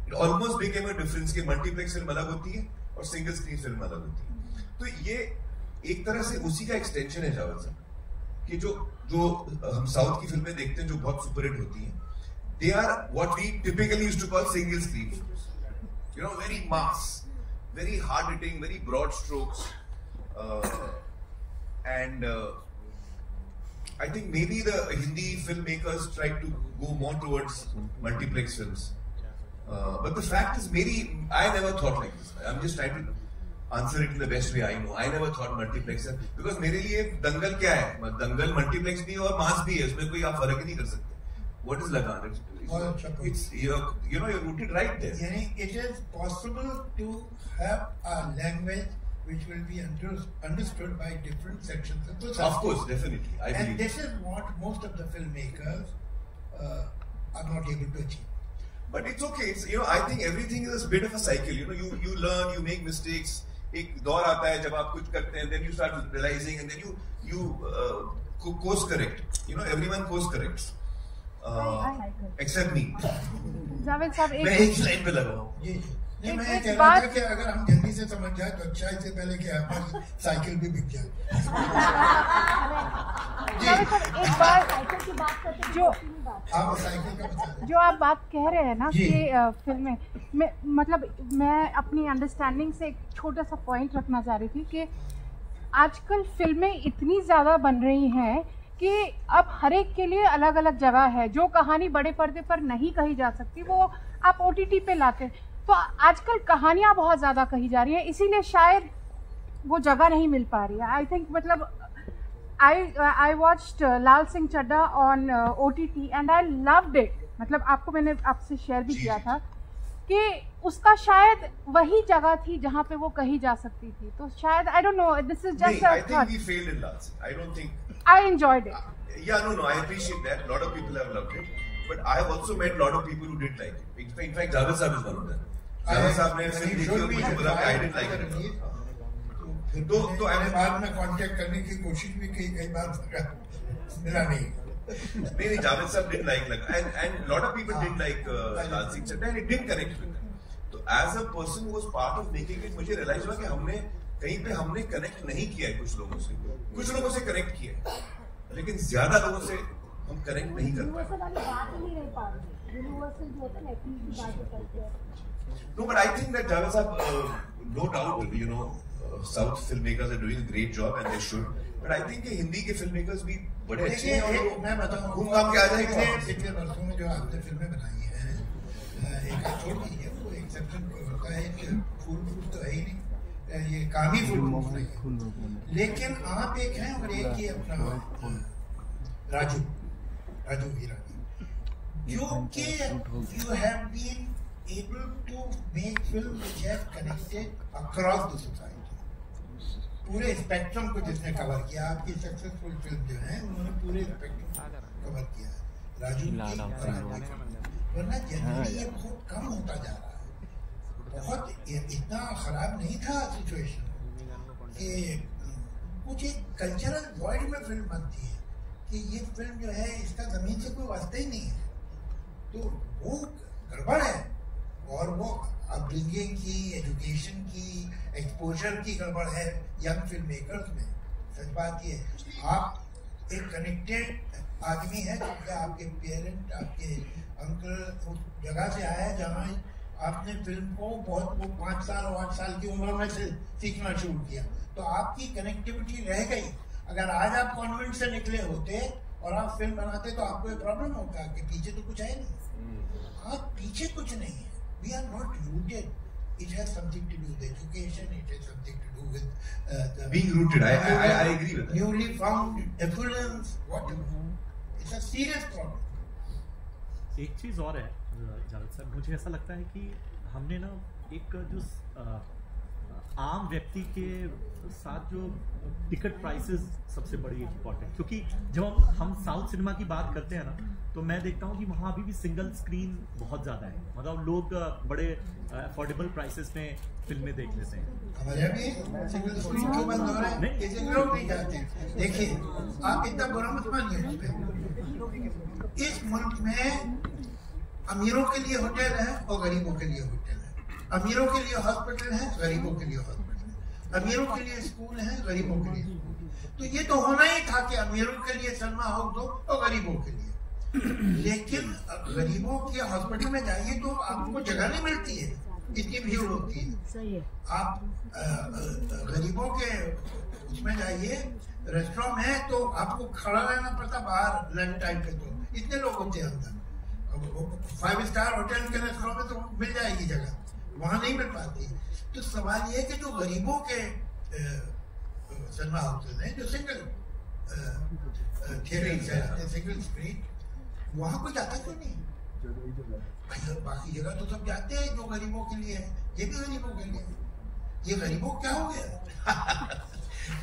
It almost became a difference कि मल्टीप्लेक्स फिल्म अलग होती है और सिंगल स्क्रीन फिल्म अलग होती है. तो ये एक तरह से उसी का एक्सटेंशन है जावेद साहब, कि जो हम साउथ की फिल्में देखते हैं जो बहुत सुपरहिट होती हैं, they are what we typically used to call single screen films. You know, very mass, very hard hitting, very broad strokes, and I think maybe the Hindi filmmakers tried to go more towards multiplex films. But the fact is, I never thought like this. I'm just trying to answer it in the best way I know. I never thought multiplex, because मेरे लिए दंगल क्या है? दंगल multiplex भी है और मास भी है, उसमें कोई आप फर्क ही नहीं कर सकते. What is लगान? It's you're rooted right there. यानी it is possible to have a language which will be understood by different sections of the society. Of course, definitely. I believe. And this is what most of the filmmakers are not able to achieve. But it's okay. It's, I think everything is a bit of a cycle. You learn, you make mistakes. एक दौर आता है जब आप कुछ करते हैं, then you start realizing, and then you course correct. Everyone course corrects, except me. Javed साहब मैं एक लाइन पे लगा हूँ. नहीं, मैं कह रहा था कि अगर हम जल्दी से समझ जाए तो अच्छा, इससे पहले कि हमारी साइकिल भी बिक जाए. एक बार साइकिल की बात करते जो आप साइकिल का बता जो आप बात कह रहे हैं ना कि फिल्में में, मतलब मैं अपनी अंडरस्टैंडिंग से एक छोटा सा पॉइंट रखना चाह रही थी कि आजकल फिल्में इतनी ज़्यादा बन रही हैं कि अब हर एक के लिए अलग अलग जगह है. जो कहानी बड़े पर्दे पर नहीं कही जा सकती वो आप OTT पे लाते हैं. तो आजकल कहानियाँ बहुत ज़्यादा कही जा रही हैं, इसीलिए शायद वो जगह नहीं मिल पा रही है. आई थिंक मतलब I watched Laal Singh Chaddha on OTT and I loved it. मतलब आपको मैंने आपसे शेयर भी किया था कि उसका शायद वही जगह थी जहाँ पे वो कही जा सकती थी. तो शायद I don't know, this is just a I think we failed in Lal Singh. I don't think. I enjoyed it. Yeah, no, I appreciate that. A lot of people have loved it, but I have also met a lot of people who didn't like it. In fact, Javed Saab is one of them. Javed Saab ने film देखी और मुझे बोला कि I didn't like it. तो मैंने बाद में कांटेक्ट करने की कोशिश भी की कई बार, मिला नहीं. नहीं, Javed Saab didn't like, and lot of people didn't like Lal Singh Chaddha, and it didn't connect with them. तो as a person who was part of making it, मुझे realize हुआ कि हमने कहीं पे हमने कनेक्ट नहीं किया है कुछ लोगों से कनेक्ट किया है, लेकिन ज्यादा लोगों से हम कनेक्ट नहीं कर पाए. No, but I think that Javed Saab, no doubt, South filmmakers are doing a great job and they should. But I think कि हिंदी के filmmakers भी बड़े अच्छे हैं और मैं बताऊँ घूम घाम के आ जाएंगे. पिछले वर्षों में जो आपने फिल्में बनाई हैं, एक छोटी है वो एक्सेप्शन होता है कि फुल प्रूफ तो है ही नहीं, ये काम ही फुल प्रूफ नहीं है. लेकिन आप एक हैं और एक ही अपना राजू हीरानी, जो कि you have been able to make film which have connected across the society. पूरे स्पेक्ट्रम को जिसने कवर किया, आपकी सक्सेसफुल फिल्म जो है उन्होंने पूरे स्पेक्ट्रम कवर किया है. राजू वरना जनरली ये बहुत कम होता जा रहा है. बहुत इतना खराब नहीं था सिचुएशन कि कुछ एक कल्चरल वर्ल्ड में फिल्म बनती है कि ये फिल्म जो है इसका जमीन से कोई वास्ता ही नहीं है. तो वो गड़बड़ है, और वो अपब्रिंगिंग की, एजुकेशन की, एक्सपोजर की गड़बड़ है यंग फिल्म मेकर्स में. सच बात ये है, आप एक कनेक्टेड आदमी है क्योंकि आपके पेरेंट, आपके अंकल उस जगह से आया है जहाँ आपने फिल्म को बहुत वो 5 साल और 8 साल की उम्र में से सीखना शुरू किया, तो आपकी कनेक्टिविटी रह गई. अगर आज आप कॉन्वेंट से निकले होते और आप फिल्म बनाते तो आपको एक प्रॉब्लम होता कि पीछे तो कुछ है नहीं. आप पीछे कुछ नहीं है. We are not rooted. It has something to do with education. It has something to do with being rooted. I agree with that. Newly found affluence, whatever. It's a serious problem. एक चीज़ और है Javed sir, मुझे ऐसा लगता है कि हमने ना एक जो आम व्यक्ति के साथ जो टिकट प्राइसेस सबसे बड़ी इम्पोर्टेंट, क्योंकि जब हम साउथ सिनेमा की बात करते हैं ना, तो मैं देखता हूँ कि वहाँ अभी भी सिंगल स्क्रीन बहुत ज़्यादा है, मतलब लोग बड़े अफोर्डेबल प्राइसेस में फिल्में देख लेते हैं। हमारे यहाँ भी सिंगल स्क्रीन क्यों बंद हो रहा है? किसी लोग नहीं जाते। देखिए, आप इतना बुरा मत मानिए। इस मुल्क में अमीरों के लिए होटल है और गरीबों के लिए होटल है। अमीरों के लिए हॉस्पिटल है, गरीबों के लिए हॉस्पिटल है। अमीरों के लिए स्कूल है, गरीबों के लिए स्कूल। तो ये तो होना ही था कि अमीरों के लिए सिनेमा हाउस हो और गरीबों के लिए। लेकिन गरीबों के हॉस्पिटल में जाइए तो आपको जगह नहीं मिलती है, इतनी भीड़ होती है। आप गरीबों के उसमें जाइए, रेस्टोरेंट में, तो आपको खड़ा रहना पड़ता बाहर लंच टाइम पे, तो इतने लोग होते हैं अंदर। 5 स्टार होटल के रेस्टोरेंट में तो मिल जाएगी जगह, वहां नहीं मिल पाती। तो सवाल ये है कि जो गरीबों के सिनेमा हाउसेज हैं, जो सिंगल थिएटर है, सिंगल स्क्रीन, वहां कोई जाता क्यों नहीं? भाई बाकी जगह तो सब जाते हैं जो गरीबों के लिए है, ये भी गरीबों के लिए। ये गरीबों क्या हो गया?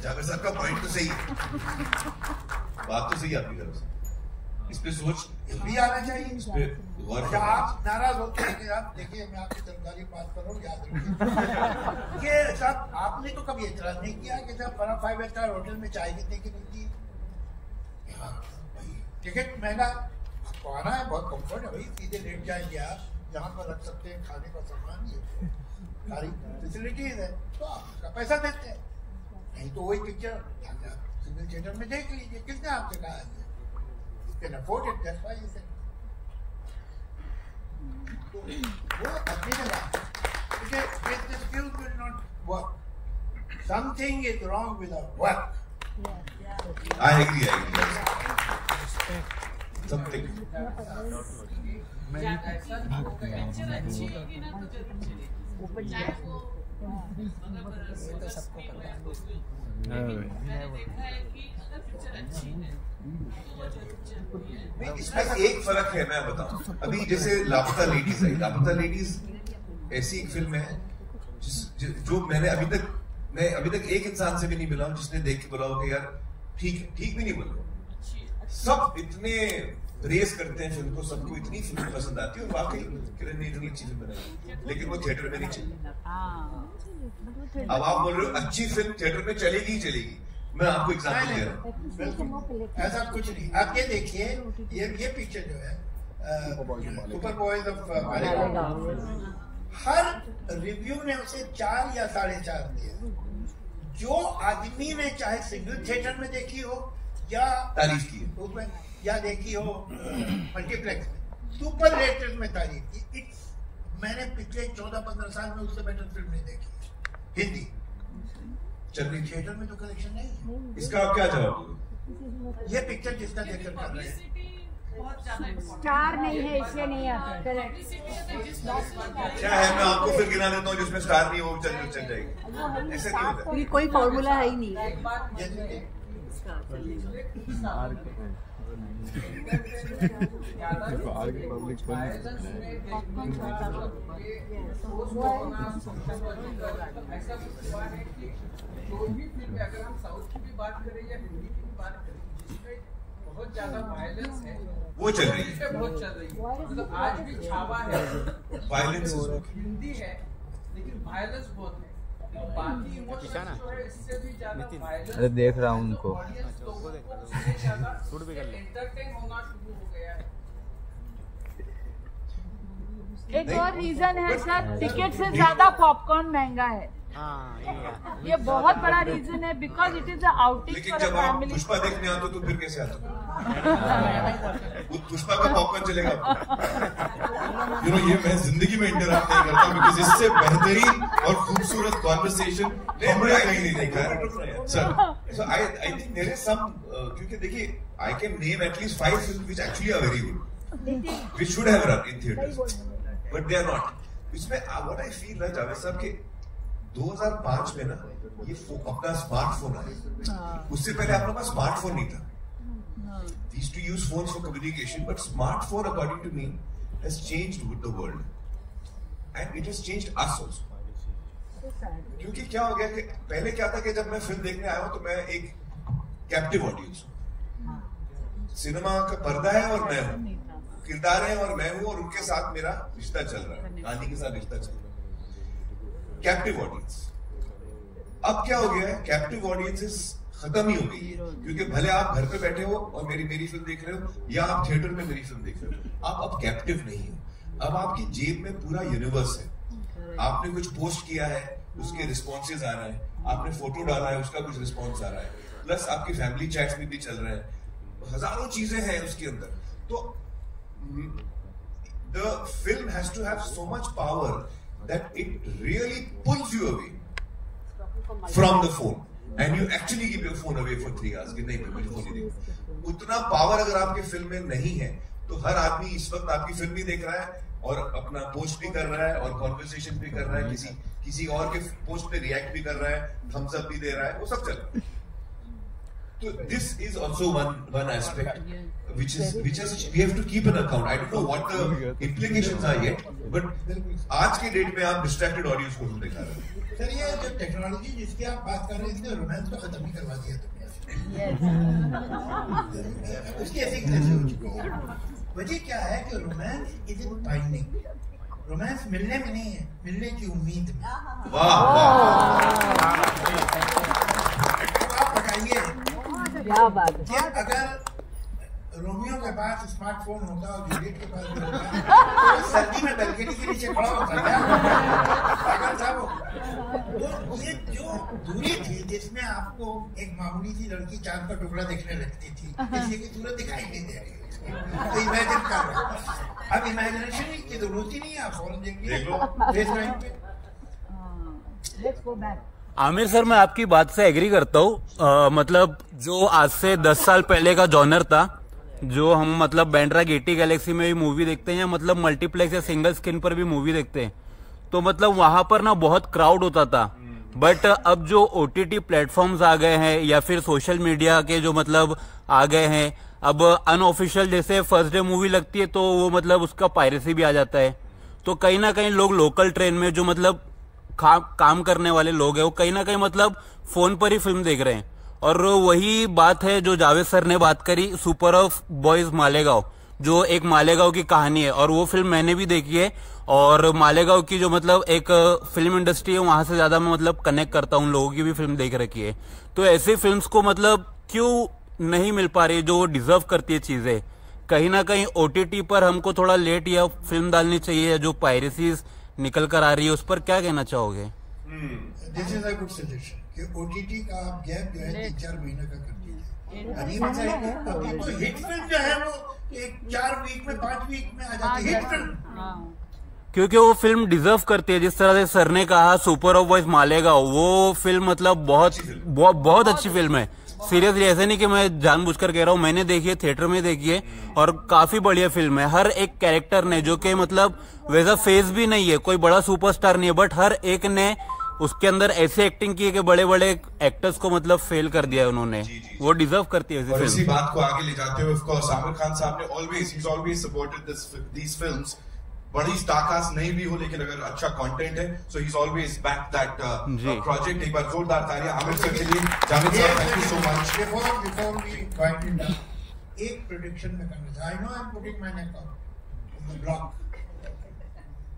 जावेद साहब का पॉइंट तो सही है, बात तो सही है आपकी तरफ से। इस पे सोच भी आना चाहिए। इस पे गौर अच्छा, आप नाराज होते हैं कि आप देखिए, मैं आपकी सरकारी बात कर रहा हूँ, याद रखिए। ये सब आपने तो कभी एतराज नहीं किया कि साहब 5 स्टार होटल में चाय कितने की मिलती है? हाँ भाई, टिकट महंगा, आपको आना है, बहुत कम्फर्ट है भाई, सीधे लेट जाएंगे आप, जहाँ पर रख सकते हैं खाने का सामान, ये सारी फैसिलिटीज है, तो आप उसका पैसा देते हैं। नहीं तो वही पिक्चर सिंगल थिएटर में देख लीजिए। किसने आपसे कहा है? Can afford it, that's why you said. तो वो अपनी जगह, because this film will not work. Something is wrong with our work. I agree. Something. Picture अच्छी होगी ना तो जरूर चलेगी, चाहे वो मतलब सबको पता है। लेकिन मैंने देखा है कि अगर पिक्चर अच्छी है तो वो जरूर चलती है। इसमें एक फर्क है, मैं बताऊं। अभी जैसे लापता लेडीज है, लापता लेडीज ऐसी एक फिल्म है जो मैं अभी तक एक इंसान से भी नहीं मिला हूं जिसने देख के बोला हो कि यार ठीक भी नहीं बोला। सब इतने रेस करते हैं फिल्म को, सबको इतनी फिल्म पसंद आती है, और वाकई किरण ने इतनी अच्छी फिल्म बनाई, लेकिन वो थिएटर में नहीं चली। अब आप बोल रहे हो अच्छी फिल्म थिएटर में चलेगी ही चलेगी, मैं आपको एग्जांपल दे रहा हूँ। बिल्कुल ऐसा कुछ नहीं। आप ये देखिए, ये पिक्चर जो है super boys of Malegaon, her review ने उसे 4 या 4.5 दिया। जो आदमी ने चाहे सिंगल थिएटर में देखी हो या तारीफ की उसमें, या देखी हो मल्टीप्लेक्स में, सुपर रेटेड में तारीफ की। मैंने पिछले 14-15 साल में उससे बेटर फिल्म नहीं देखी हिंदी। चल रही थिएटर में तो कलेक्शन नहीं है। इसका आप क्या जवाब? ये पिक्चर जिसका देखकर कर रहे हैं, स्टार नहीं है इसलिए नहीं आता। क्या है, मैं आपको फिर गिना देता हूँ जिसमें स्टार नहीं हो, चल जाएगी। ऐसे नहीं होता। ये कोई फॉर्मूला है ही नहीं। कोई भी फिल्म में अगर हम साउथ की भी बात करें या हिंदी की भी बात करें, जिसमें बहुत ज्यादा वायलेंस है, वो चल रही है, बहुत चल रही है। मतलब आज भी छावा है, वायलेंस हिंदी है, लेकिन वायलेंस बहुत है। बाकी इमोशंस जो है इससे भी ज्यादा वायलेंस। अरे देख रहा हूँ उनको, एंटरटेन होना शुरू हो गया है। एक और रीजन है सर, टिकट से ज्यादा पॉपकॉर्न महंगा है। ये बहुत बड़ा रीजन है, बिकॉज इट इज आउटिंग लेकिन फॉर जब आप फैमिली। पुष्पा देखने आते हो तो फिर कैसे आते हो? पुष्पा का पॉपकॉर्न चलेगा? ये मैं जिंदगी में इंटरप्ट नहीं करता, बिकॉज इससे बेहतरीन और खूबसूरत कॉन्वर्सेशन हमने कहीं नहीं देखा sir. So I think there is some क्योंकि देखिए, I can name at least 5 films which actually are very good, which should have run in theaters, but they are not. इसमें what I feel है जावेद साहब के 2005 में ना ये अपना स्मार्टफोन आया, उससे पहले आप लोगों का स्मार्टफोन नहीं था। We used to use phones for communication, but smartphone, according to me, has changed with the world, and it has changed us also. क्योंकि क्या हो गया कि पहले क्या था कि जब मैं फिल्म देखने आया हूं तो मैं एक कैप्टिव ऑडियंस हूं। सिनेमा का पर्दा है और मैं हूं, किरदार है और मैं हूं, और उनके साथ मेरा रिश्ता चल रहा है, कहानी के साथ रिश्ता चल रहा है। Captive audience. अब क्या हो गया है, कैप्टिव ऑडियंसेस खत्म ही हो गई है, क्योंकि भले आप घर पे बैठे हो और मेरी फिल्म देख रहे हो, या आप थिएटर में मेरी फिल्म देख रहे हो, आप अब कैप्टिव नहीं हो। अब आपकी जेब में पूरा यूनिवर्स है। आपने कुछ पोस्ट किया है, उसके रिस्पॉन्सेज आ रहे हैं, आपने फोटो डाला है, उसका कुछ रिस्पॉन्स आ रहा है, प्लस आपकी फैमिली चैट्स में भी चल रहे हैं, हजारों चीजें हैं उसके अंदर। तो the film has to have so much power that it really pulls you away from the phone, and you actually keep your phone away for 3 hours कि नहीं मुझे फोन नहीं देखना। उतना पावर अगर आपके फिल्म में नहीं है तो हर आदमी इस वक्त आपकी फिल्म भी देख रहा है और अपना पोस्ट भी कर रहा है और कॉन्वर्सेशन भी कर रहा है, किसी और के पोस्ट पे रिएक्ट भी कर रहा है, थम्स अप भी दे रहा है, वो सब चल रहा है। तो this is also one aspect which is we have to keep an account. I don't know what the implications are yet, but आज के डेट में आप डिस्ट्रैक्टेड ऑडियंस को हम दिखा रहे हैं। सर ये जो टेक्नोलॉजी जिसकी आप बात कर रहे हैं, इसने रोमांस को खत्म ही करवा दिया उसकी ऐसी कैसे हो चुकी है। वजह क्या है कि romance is in binding. Romance मिलने में नहीं है, मिलने की उम्मीद में। वाह आप बताइए क्या बात है। अगर रोमियो के पास स्मार्टफोन होता और जूलियट के पास भी होता, तो सर्दी में बैल्कनी के नीचे खड़ा होता क्या? पागल था वो। तो ये जो दूरी थी जिसमें आपको एक मामूली सी लड़की चांद का टुकड़ा देखने लगती थी, किसी की सूरत दिखाई नहीं दे रही, तो इमेजिन कर रहे हो। अब इमेजिनेशन की जरूरत ही नहीं है, आप फौरन देख लो। आमिर सर, मैं आपकी बात से एग्री करता हूँ। मतलब जो आज से 10 साल पहले का जॉनर था, जो हम मतलब बैंड्रा गेटी गैलेक्सी में भी मूवी देखते हैं या मतलब मल्टीप्लेक्स या सिंगल स्क्रीन पर भी मूवी देखते हैं, तो मतलब वहां पर ना बहुत क्राउड होता था। बट अब जो OTT प्लेटफॉर्म्स आ गए हैं या फिर सोशल मीडिया के जो मतलब आ गए हैं, अब अनऑफिशियल जैसे फर्स्ट डे मूवी लगती है तो वो मतलब उसका पायरेसी भी आ जाता है। तो कहीं ना कहीं लोग लोकल ट्रेन में जो मतलब काम करने वाले लोग हैं, वो कहीं ना कहीं मतलब फोन पर ही फिल्म देख रहे हैं। और वही बात है जो जावेद सर ने बात करी, सुपर ऑफ बॉयज मालेगांव, जो एक मालेगांव की कहानी है, और वो फिल्म मैंने भी देखी है। और मालेगांव की जो मतलब एक फिल्म इंडस्ट्री है, वहां से ज्यादा मैं मतलब कनेक्ट करता हूँ, लोगों की भी फिल्म देख रखी है। तो ऐसी फिल्म्स को मतलब क्यों नहीं मिल पा रही जो डिजर्व करती है चीजें? कहीं ना कहीं OTT पर हमको थोड़ा लेट या फिल्म डालनी चाहिए, जो पायरेसीज निकल कर आ रही है, उस पर क्या कहना चाहोगे? This is a good suggestion कि OTT का आप गैप जो है 3-4 महीने का कर दीजिए। अभी तो हिट फिल्म जो है वो 4 वीक में 5 वीक में आ जाती है हिट फिल्म, क्योंकि वो फिल्म डिजर्व करती है। जिस तरह से सर ने कहा सुपर ऑफ बॉयज मालेगांव, वो फिल्म मतलब बहुत अच्छी फिल्म है। सीरियसली, ऐसे नहीं कि मैं जानबूझकर कह रहा हूँ, मैंने देखी है, थिएटर में देखी है, और काफी बढ़िया फिल्म है। हर एक कैरेक्टर ने, जो कि मतलब वैसा फेस भी नहीं है, कोई बड़ा सुपरस्टार नहीं है, बट हर एक ने उसके अंदर ऐसे एक्टिंग की है कि बड़े बड़े एक्टर्स को मतलब फेल कर दिया है उन्होंने। वो डिजर्व करती है। और इसी बात को आगे ले जाते हुए, ऑफ कोर्स आमिर खान साहब ने ऑलवेज सपोर्टेड दीस फिल्म्स। बड़ी स्टारकास्ट नहीं भी हो, लेकिन अगर अच्छा कंटेंट है, so he is always back that project. एक बार जोरदार तालियां आमिर सर के लिए। Javed sir, thank you so much. Before we wind it down, एक प्रेडिक्शन में करना था। I know I am putting my neck on the block,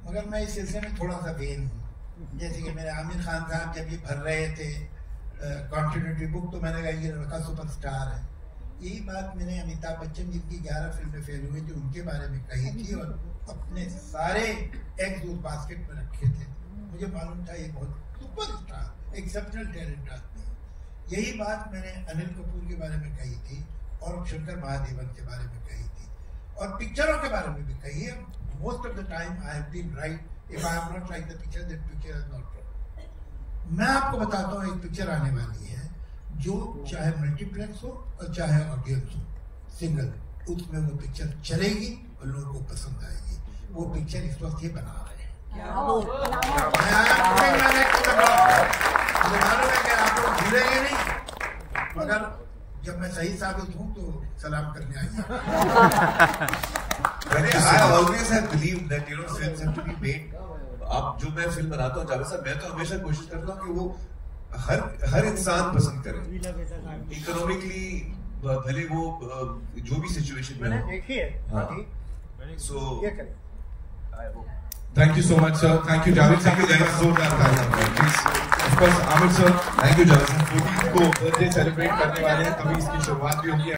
मगर मैं इस सिलसिले में थोड़ा सा वेन हूँ। जैसे कि मेरे आमिर खान साहब जब ये भर रहे थे कॉन्टिन्यूटी बुक, तो मैंने कहा ये लड़का सुपरस्टार है। यही बात मैंने अमिताभ बच्चन जिनकी 11 फिल्में फेल हुई थी उनके बारे में कही थी, और अपने सारे एग्स उस बास्केट में रखे थे। मुझे मालूम था ये बहुत सुपरस्टार, एक्सेप्शनल टैलेंट आदमी है। यही बात मैंने अनिल कपूर के बारे में कही थी, और शंकर महादेवन के बारे में कही थी, और पिक्चरों के बारे में भी कही है। Most of the time I have been right. If I have not like the picture, that picture is not right. मैं आपको बताता हूँ, एक पिक्चर आने वाली है जो चाहे मल्टीप्लेक्स हो और चाहे ऑडियंस हो, सिंगल, उसमें वो पिक्चर चलेगी और लोगों को पसंद आएगी। वो पिक्चर इस वक्त ये बना रहे हैं। मुझे मालूम है कि आप लोग भूलेंगे नहीं, मगर जब मैं सही साबित हूँ तो सलाम करने आइए। I always have believed that films have to be made आप जो मैं फिल्म बनाता हूँ जावेद साहब, मैं तो हमेशा कोशिश करता हूँ कि वो हर इंसान पसंद करे, इकोनॉमिकली भले वो जो भी सिचुएशन में हो। सो Thank you so much, sir. Thank you, Javed. Thank you, guys. जोरदार तालियां. Please, of course, Amit sir. Thank you, Javed. 14 को बर्थडे सेलिब्रेट करने वाले हैं, तभी इसकी शुरुआत भी होगी.